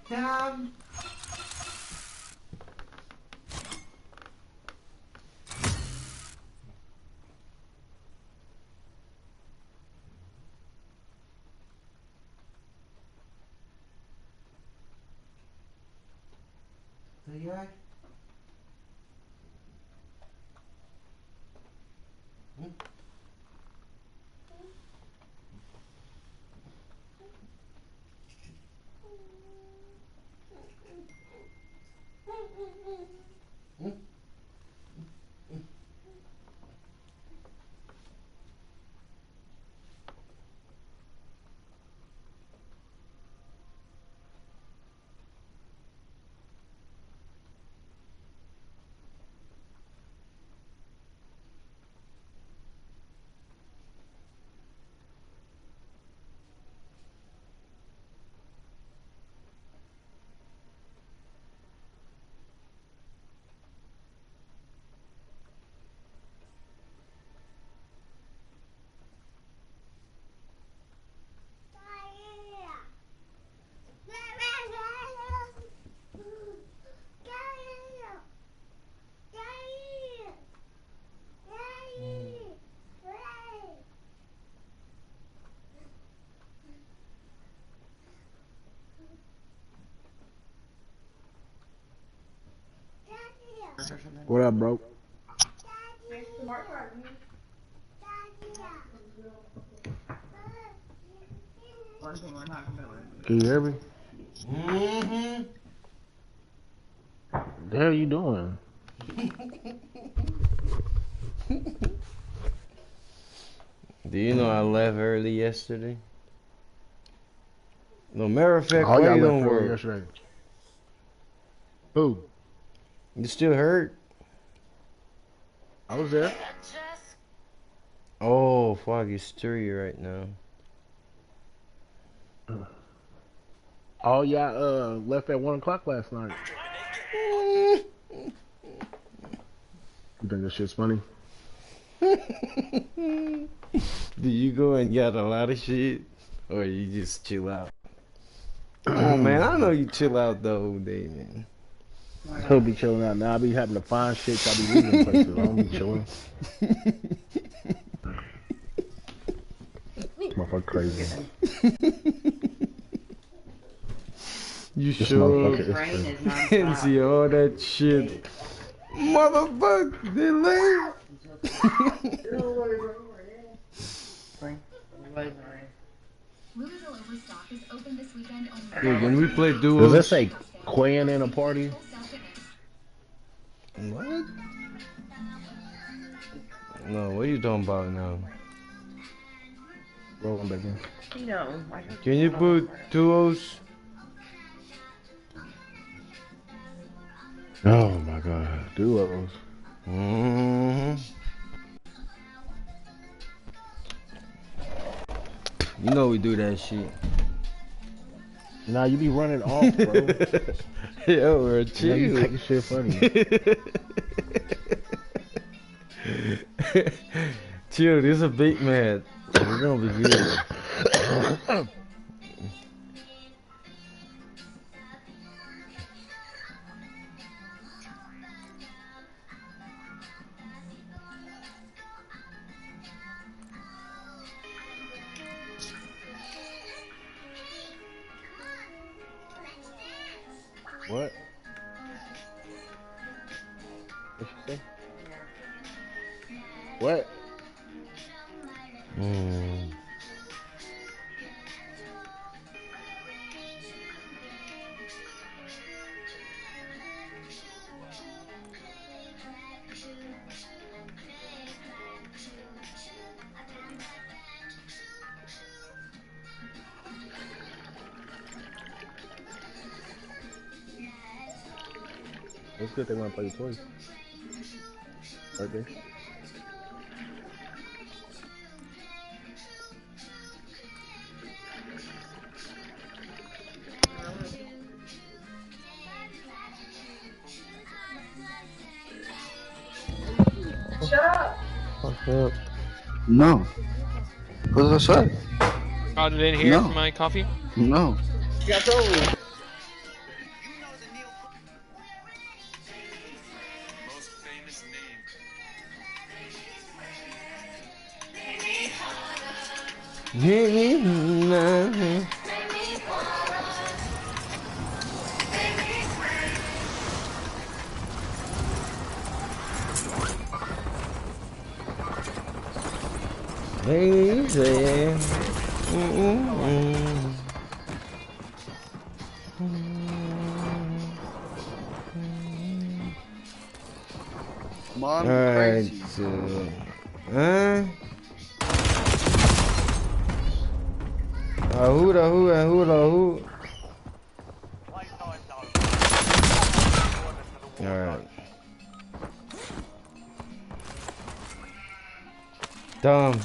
S2: Tom. Yeah.
S14: What up, bro? Can you hear me?
S2: Mm-hmm.
S14: The hell you doing?
S2: Do you know I left early yesterday? No matter of fact,
S14: Oh,
S2: why
S14: y'all
S2: you
S14: left
S2: don't
S14: early
S2: work?
S14: yesterday. Who?
S2: You still hurt?
S14: I was there.
S2: Oh, fuck, it's 3 right now.
S14: Oh, y'all left at 1 o'clock last night. You think this shit's funny?
S2: Do you go and get a lot of shit? Or you just chill out? Oh, man, I know you chill out the whole day, man.
S14: He'll be chilling out now. I be having to find shit. I be leaving places. I don't be chilling. Motherfucker crazy.
S2: You
S14: This
S2: sure
S14: motherfucker
S2: can see all that shit. Motherfucker, they lame.
S4: Louisville Overstock is open this weekend only.
S2: Dude, can we play
S14: Does
S2: duos?
S14: that say Quinn in a party?
S2: What? No, what are you talking about now?
S14: Rolling back in.
S2: Can you put duos?
S14: Oh my god, duos.
S2: Mm-hmm. You know we do that shit.
S14: Nah, you be running off, bro.
S2: Yo, we're
S14: Now
S2: chill.
S14: you think shit funny.
S2: Chill, this is a big man. We're gonna be good.
S14: What? What she say? What? It's good they want to play with toys. Right there.
S6: Shut up. Fuck up. No. What did I say?
S15: Oh, didn't hear
S6: No.
S15: from my coffee?
S6: No.
S9: Yeah, totally.
S6: Mom,
S2: Alright,
S6: crazy.
S2: so, huh? Who? Alright. Dom.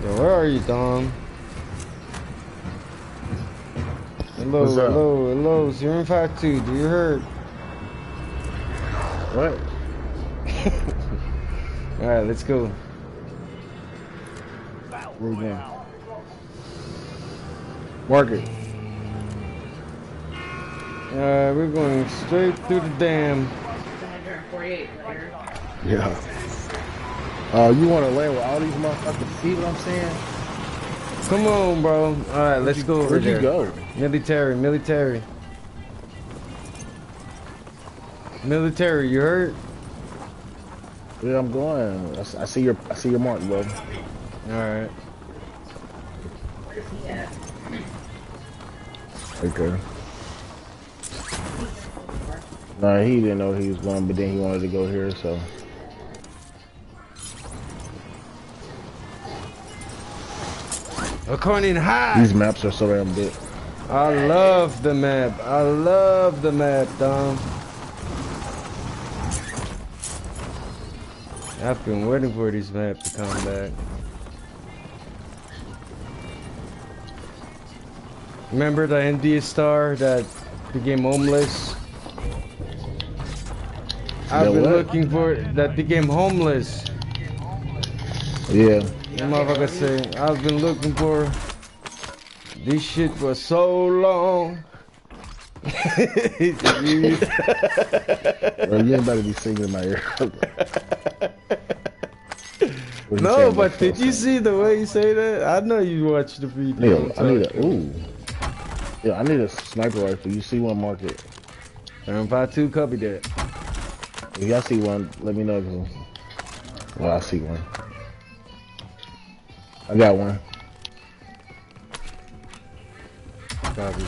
S2: Yo, where are you, Dom? Hello,
S14: What's up?
S2: hello, 052, do you heard?
S14: What?
S2: Alright, let's go.
S14: Where we going? Market.
S2: Alright, we're going straight through the dam.
S9: 148 later.
S14: Yeah. You want to land with all these motherfuckers? See what I'm saying?
S2: Come on, bro. Alright, let's go over
S14: Where'd
S2: there.
S14: you go?
S2: Military, military. Military, you hurt?
S14: Yeah, I'm going. I see your mark, bro.
S2: Alright.
S14: Okay. Nah, he didn't know he was going, but then he wanted to go here, so.
S2: According high.
S14: These maps are so damn big.
S2: I love the map. I love the map, Dom. I've been waiting for this map to come back. Remember the India star that became homeless? I've been looking for that became homeless.
S14: Yeah.
S2: The motherfucker say, I've been looking for this shit for so long.
S14: Bro, you ain't about to be singing in my ear.
S2: No, but did you see the way you say that? I know you watched the video.
S14: I need a I need a sniper rifle. You see one, mark it.
S2: 752, copy that.
S14: If y'all see one, let me know. Well, I see one. I got one.
S2: Copy.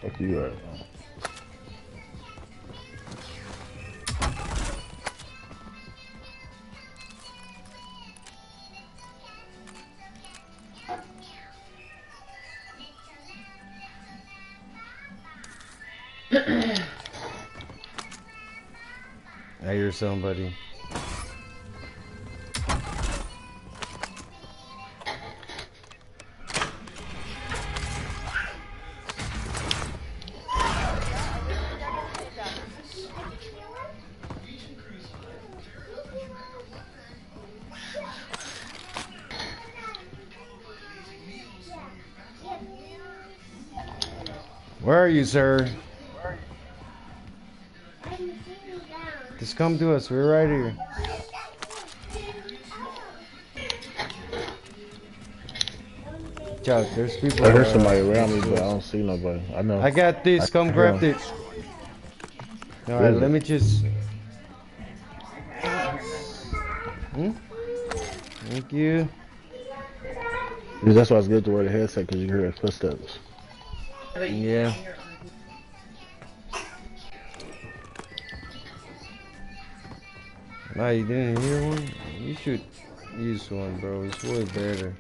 S14: Fuck you, right?
S2: I hear somebody. Where are you, sir? Just come to us. We're right here. Chuck, there's people.
S14: I heard somebody around me, but I don't see nobody. I know.
S2: I got this. Come grab it. All right, let me just. Thank you.
S14: That's why it's good to wear the headset, because you hear his footsteps.
S2: Yeah. Nah, you didn't hear one? You should use one, bro. It's way better.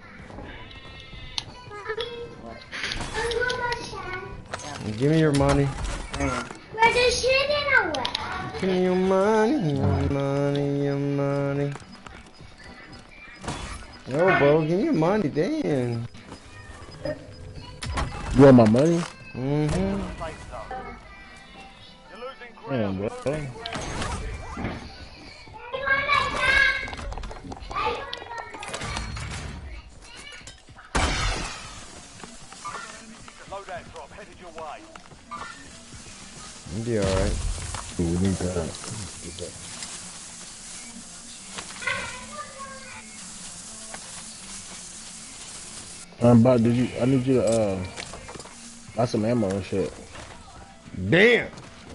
S2: Give me your money.
S13: Where the shooting away?
S2: Give me your money, your money, your money. No, bro, give me your money, damn.
S14: You want my money?
S2: Mm-hmm.
S14: Damn, bro.
S1: Loadout drop headed your way.
S2: You'll be alright.
S14: We need that. But I need you to buy some ammo and shit.
S2: Damn!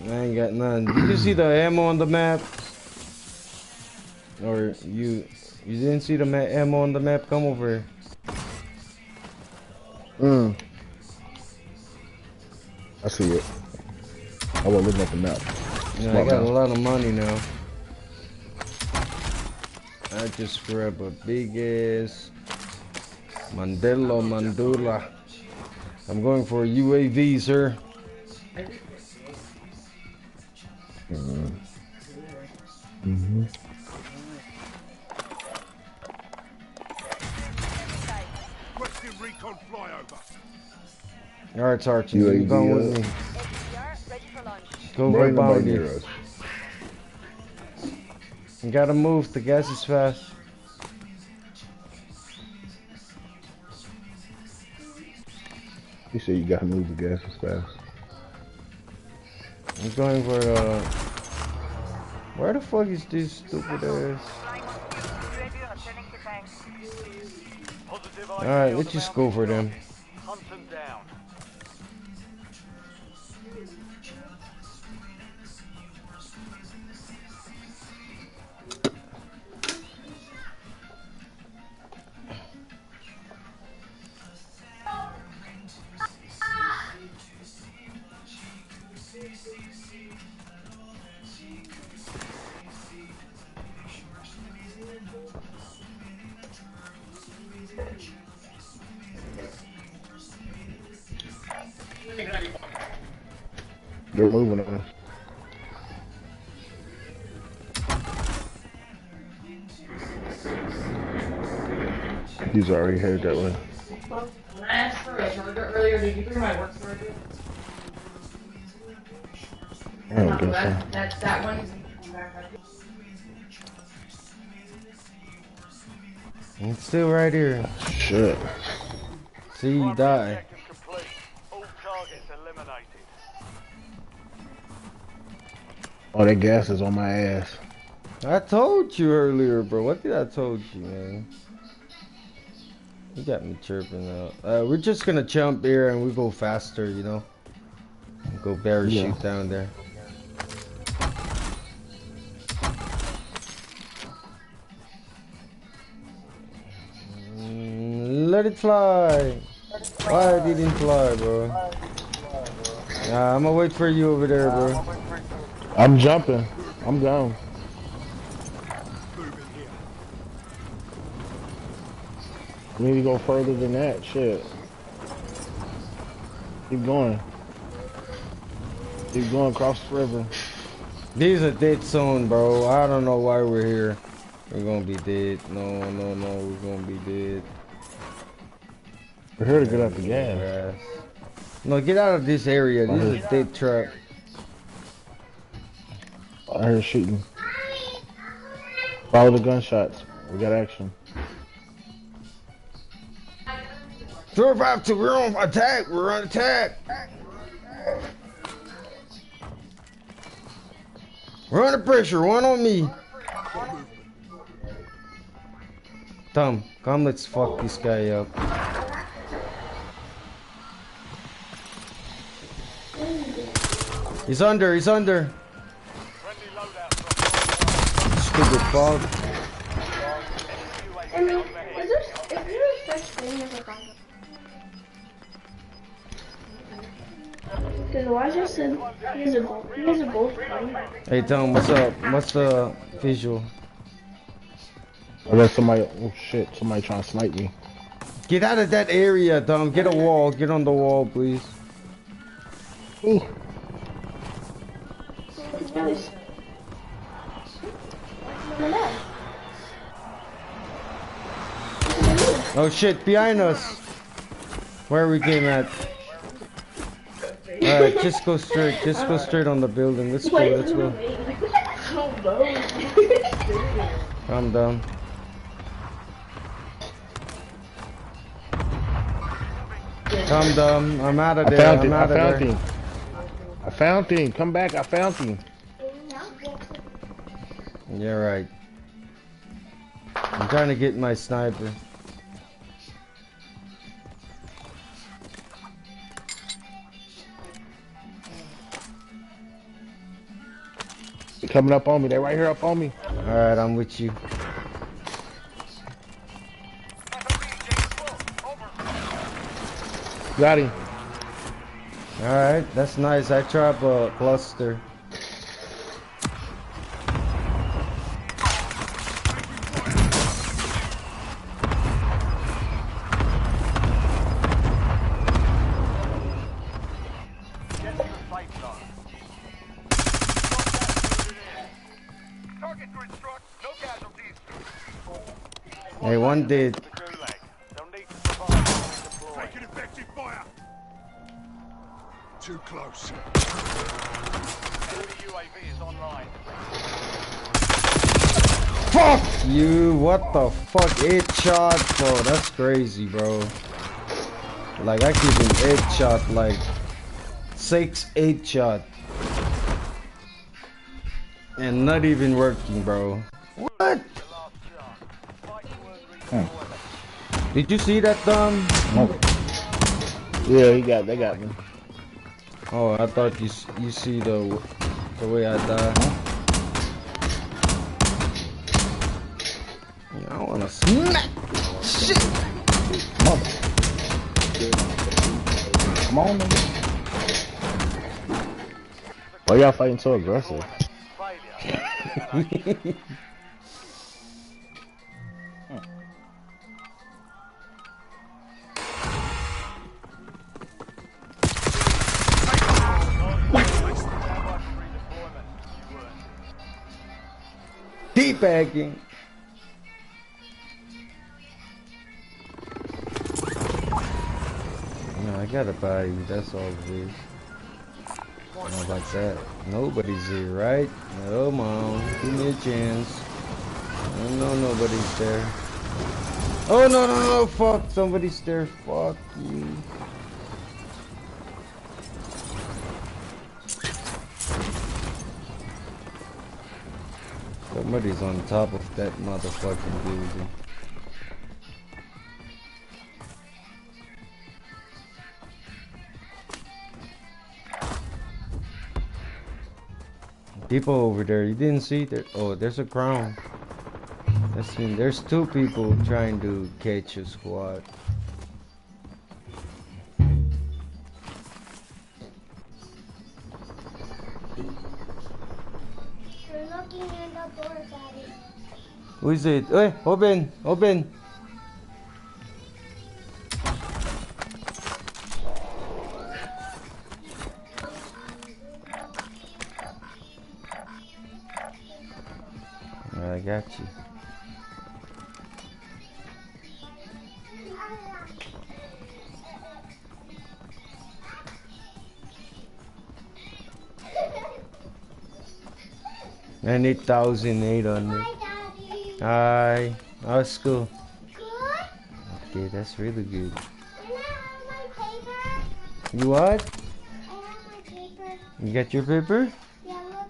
S2: I ain't got none. Did you see the ammo on the map? Or you didn't see the ammo on the map? Come over here.
S14: I see it. I wasn't looking at the map.
S2: Yeah, I got a lot of money now. I just grab a big ass Mandula. I'm going for a UAV, sir.
S11: Requesting recon flyover.
S2: Alright, Archie, you going with me? Go for bounty. You gotta move, the gas is fast.
S14: You said you gotta move, the gas is fast.
S2: I'm going for the... Where the fuck is this stupid ass?
S1: Positive
S2: All
S1: ID
S2: right,
S1: on
S2: let's
S1: the
S2: just go for them.
S1: mountain. Hunt them down.
S14: They're moving on. He's already headed that way.
S15: When I asked for a charger earlier, did you bring my work charger?
S14: I don't think so.
S15: That one.
S2: It's still right here.
S14: Shit.
S2: See, you die.
S1: Complete. All targets eliminated.
S14: Oh, that gas is on my ass.
S2: I told you earlier, bro. What did I told you, man? You got me chirping out. We're just gonna jump here and we go faster, you know? Go parachute down there. Let it fly. Why it didn't fly, bro? Nah, I'm gonna wait for you over there, bro.
S14: I'm jumping. I'm gone. We need to go further than that. Shit. Keep going. Keep going across the river.
S2: These are dead zone, bro. I don't know why we're here. We're gonna be dead. No, no, no. We're gonna be dead.
S14: We're here to get out the gas.
S2: No, get out of this area. This is a dead truck.
S14: I heard shooting. Follow the gunshots. We got action.
S2: 452, we're on attack. We're on attack. We're under pressure. One on me. Tom, come, let's fuck this guy up. He's under, he's under. Stupid fuck.
S13: Is there such thing as a backup? Because Elijah said he has a gold gun.
S2: Hey Tom, what's up? What's the visual?
S14: I got somebody, oh shit, somebody trying to snipe me.
S2: Get out of that area, Tom. Get a wall. Get on the wall, please.
S14: Ooh.
S2: Oh shit, behind us. Where we came at. Alright, just go straight. Just go straight on the building. Let's go, let's go. Calm down. Calm down. I'm out of there. I'm out of there.
S14: I found him. Come back. I found him.
S2: Yeah, right. I'm trying to get my sniper.
S14: They're coming up on me. They're right here up on me.
S2: Alright, I'm with you.
S14: Got him.
S2: Alright, that's nice. I trap a cluster. Hey, one dead.
S11: Taking effective fire. Too close.
S1: UAV is online.
S2: Fuck you! What the fuck? 8 shots, bro. That's crazy, bro. Like I keep him 8 shot, like 6-8 shot, and not even working, bro. What? Did you see that,
S14: Yeah, they got me.
S2: Oh, I thought you see the way I died. Yeah, I wanna smack shit.
S14: Mother. Come on, nigga. Why y'all fighting so aggressive?
S2: Teabagging. No, I gotta buy you, that's all it is. Not like that. Nobody's here, right? No, Mom. Give me a chance. I know nobody's there. Oh, no, fuck. Somebody's there. Fuck you. Somebody's on top of that motherfucking building. People over there, you didn't see that? Oh, there's a crown. There's two people trying to catch a squad.
S13: You're looking in the door, Daddy.
S2: Who is it? Hey, open! Open! I got you. I need 1,800. Hi. How's school?
S13: Good.
S2: Okay, that's really good.
S13: And I have my paper.
S2: You what?
S13: I have my paper.
S2: You got your paper?
S13: Yeah,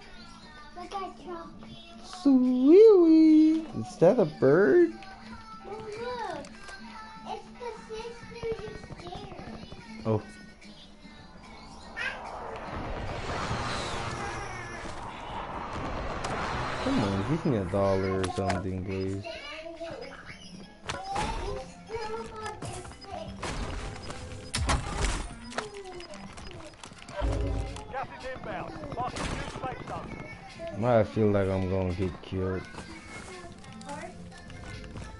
S13: look at Trump.
S2: Sweet. Is that a bird?
S13: Oh, look. It's the sister you scared.
S2: Oh. Come on, give me $1 or something, please.
S1: Gas is inbound. Marking new safe zone.
S2: I feel like I'm gonna get killed.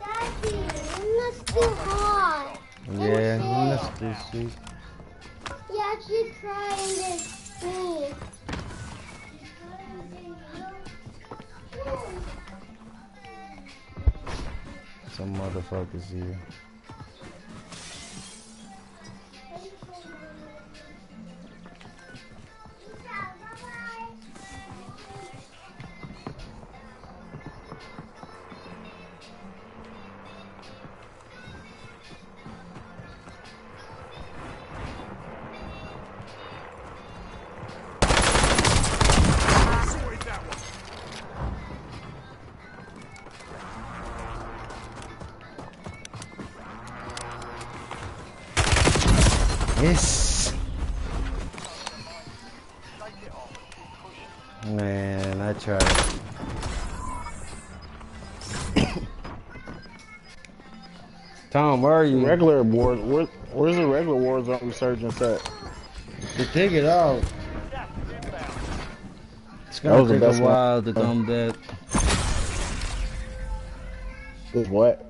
S13: Daddy, it's too hot.
S2: Yeah, that's too sweet.
S13: Yeah, keep trying this thing.
S2: Some motherfuckers here. Yes. Man, I tried. Tom, where are you?
S14: Regular war. Where's the regular Warzone resurgence at?
S2: To take it out. It's gonna take a while to come back.
S14: Is what?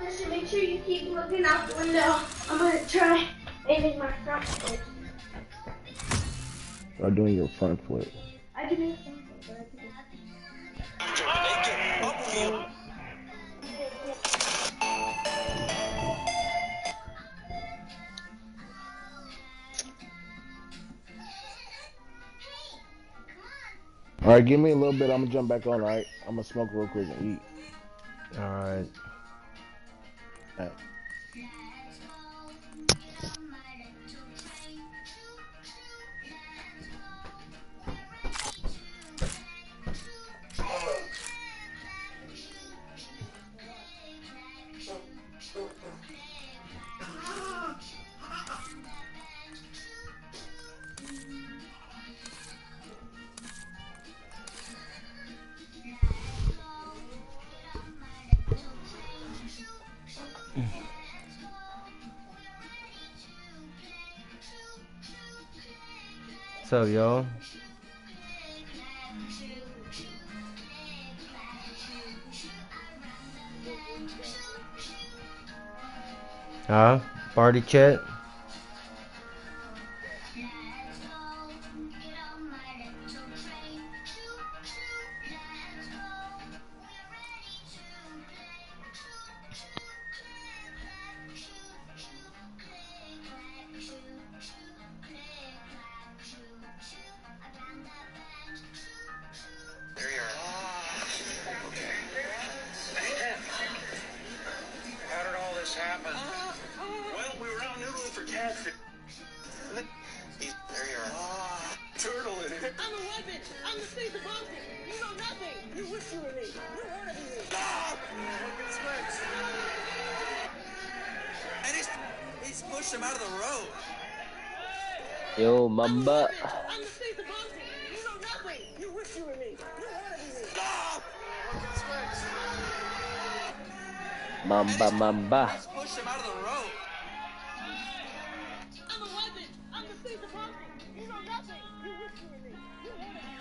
S13: Listen, make sure you keep looking out the window. I'm gonna try aiming my front foot.
S14: Or doing your front flip.
S13: I can make front foot, but
S14: Alright, give me a little bit. I'm gonna jump back on, alright? I'm gonna smoke real quick and eat.
S2: Alright.
S14: Right.
S2: So, yo. Huh? Party chat?
S9: There you are. Okay. How did all this happen? Well, we were out noodling for catfish. There you are. Turtle in it.
S16: I'm a weapon. I'm the face of Boston. You know nothing. You wish you were me. You want to be me.
S9: Look at Switch. And he's pushed him out of the road.
S7: Yo, Mamba.
S16: I'm the face of Boston. You know nothing. You wish you were me. You want to be me.
S7: Mamba, Mamba.
S9: He's pushed him out of the road.
S16: I'm a weapon. I'm the face of Boston. You know nothing. You wish you were me. You want to be me.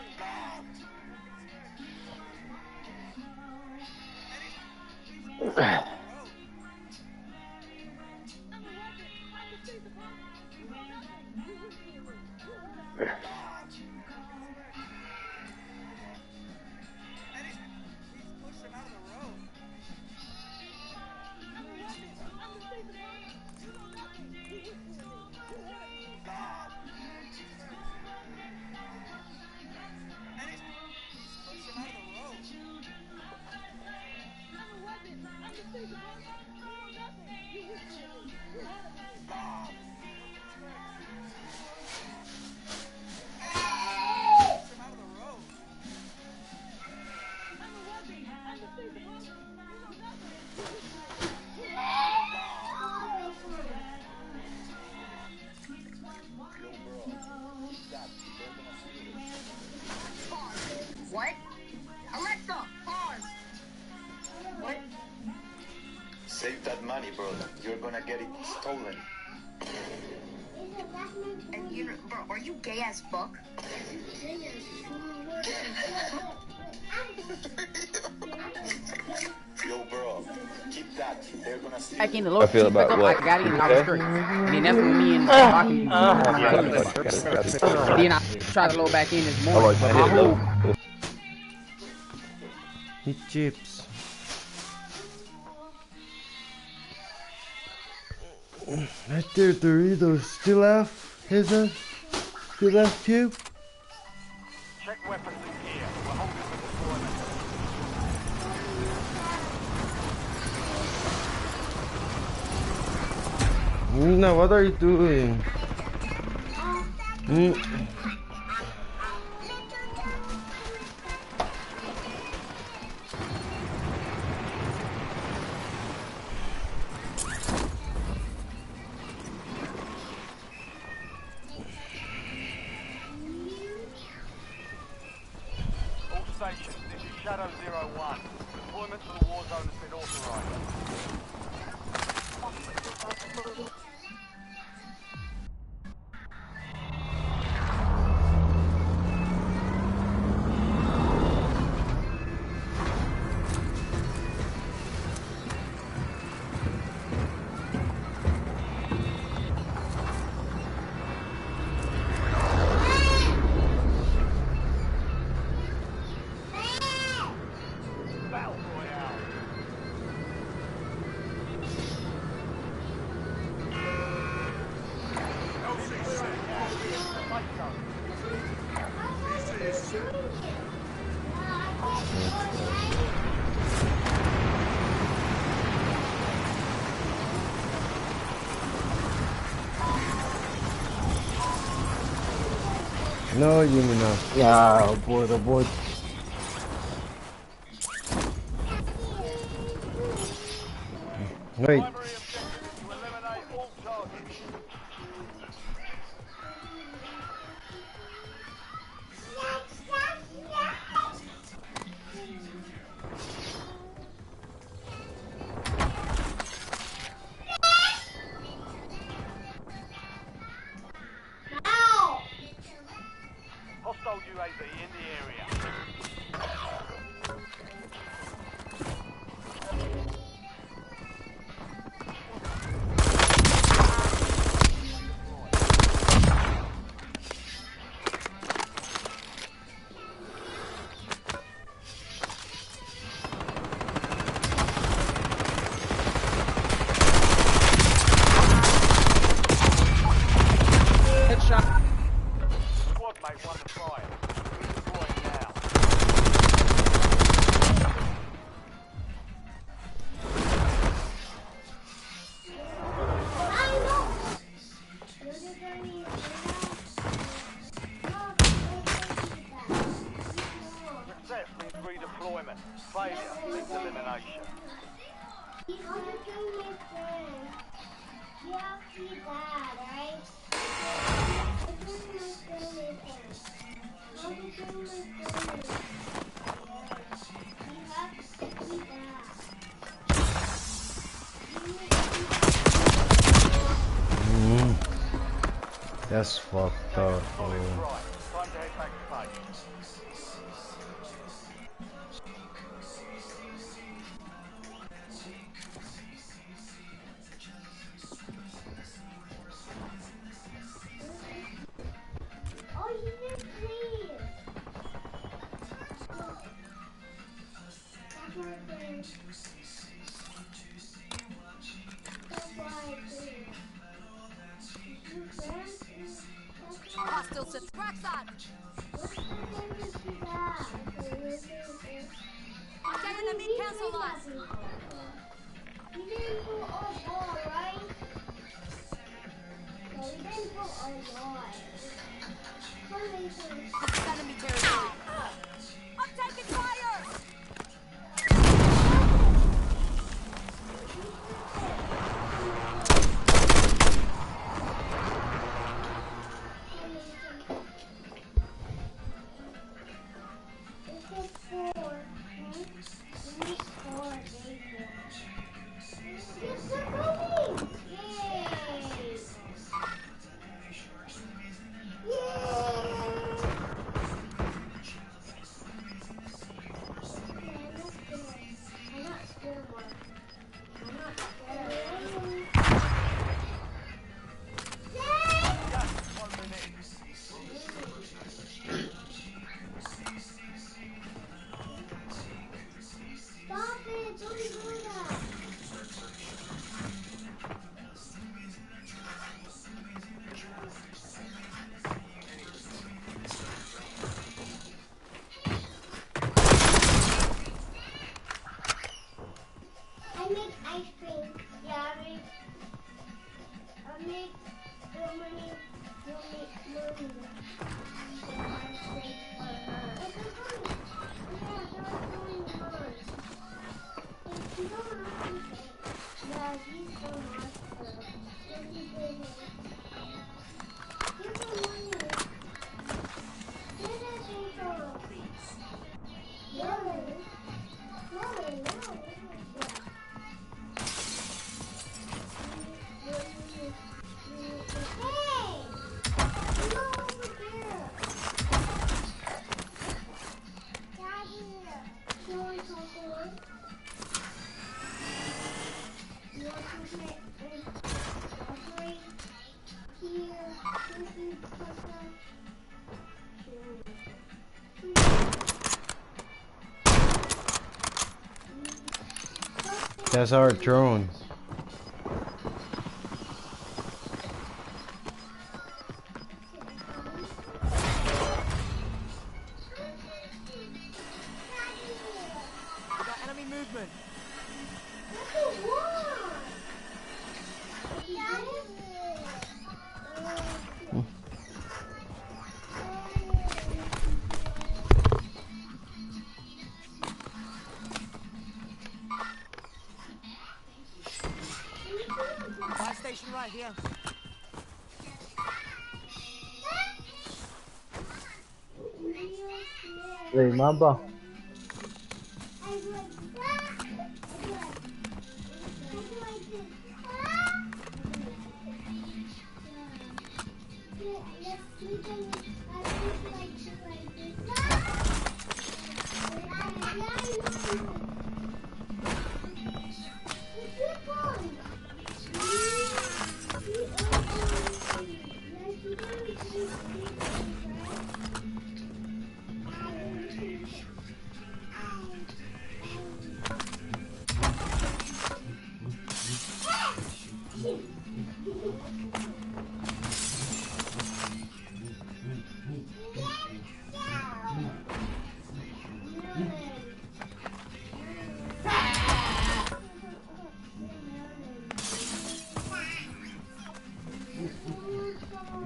S4: What? Alexa, pause. What?
S5: Save that money, bro. You're gonna get it stolen.
S4: And you, bro, are you gay as fuck?
S5: Yo, bro. Keep that. They're gonna see
S17: Back in the
S5: you.
S17: lower
S14: I feel about what?
S17: I got it in the skirt. And then that's when me and talking then I tried to load back in this morning.
S14: like
S17: but
S14: that.
S17: my whole
S2: Eat chips. Right there, Doritos. Still left? Heza? Still left too?
S1: Check weapons and gear. We're holding for deployment.
S2: Nina, what are you doing?
S1: All stations, this is Shadow 01. Deployment to the war zone has been authorized. Battle Royale.
S2: No, Yumina.
S7: Yeah, abort, abort.
S2: Wait.
S1: Primary objective is to eliminate all targets. Hostile UAV in the area.
S17: Headshot.
S1: Squad mate won the prize. Redeploying now. Success means redeployment. Failure means elimination.
S2: That's fucked up, bro.
S1: Time to head back to base.
S13: Oh, you didn't please. That's my thing. That's why I did.
S12: Hostile sits backside. Okay, enemy cancel us.
S13: You didn't put a ball, right? No, we didn't put a lot.
S12: This is enemy territory. I'm taking fire.
S13: Stop it! Don't do that! I make ice cream. Yeah, I make the money.
S2: That's our drone.
S12: We got enemy movement. Fire station right here.
S7: Hey, Mamba.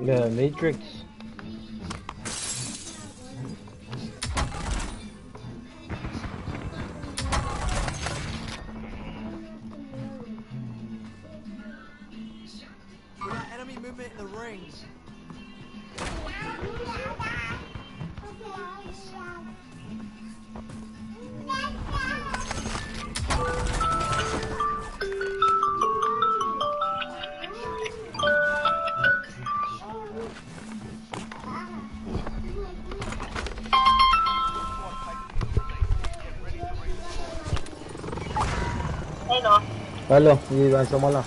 S7: Yeah, Matrix.
S12: We got enemy movement in the rings.
S7: Halo, iwan sama lang.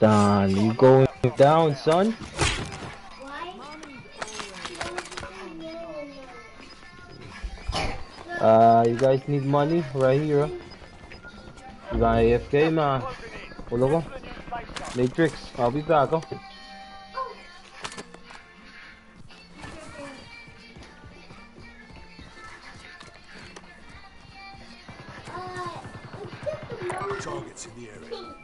S7: Done. You going down, son? You guys need money right here. You got AFK, man. Hold on. Matrix, I'll be back. Oh.
S11: Targets in the area.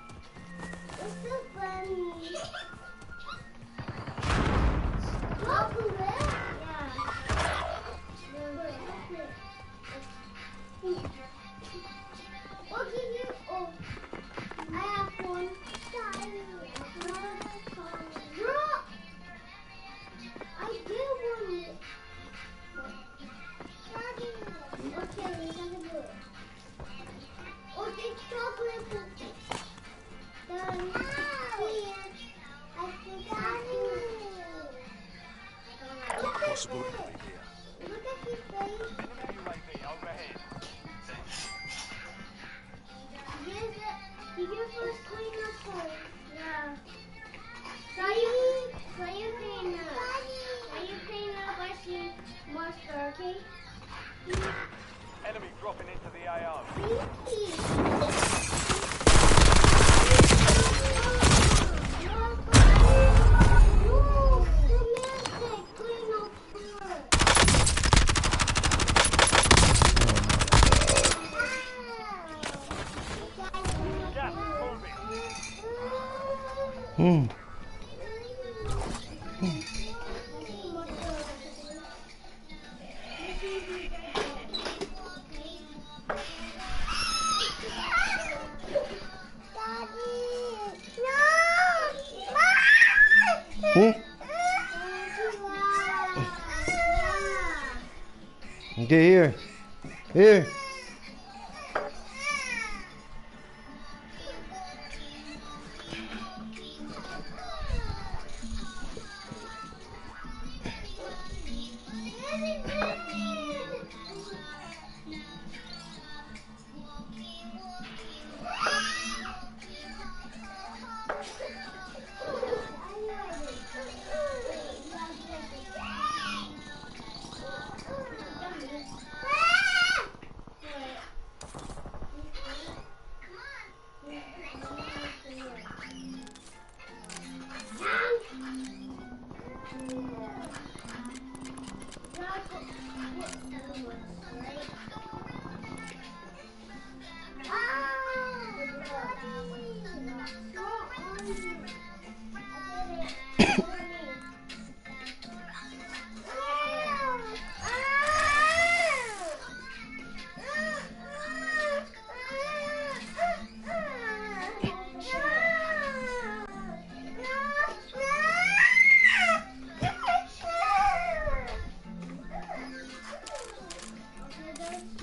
S11: Possible enemy here.
S1: Enemy dropping into the AO.
S2: Get here. Here.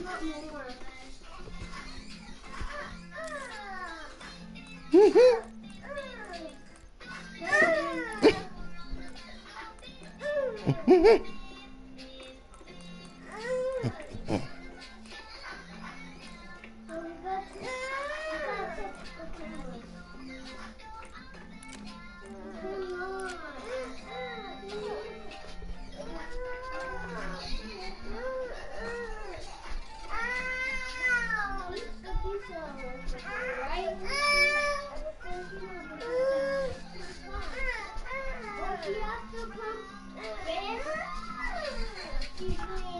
S13: not more. Right?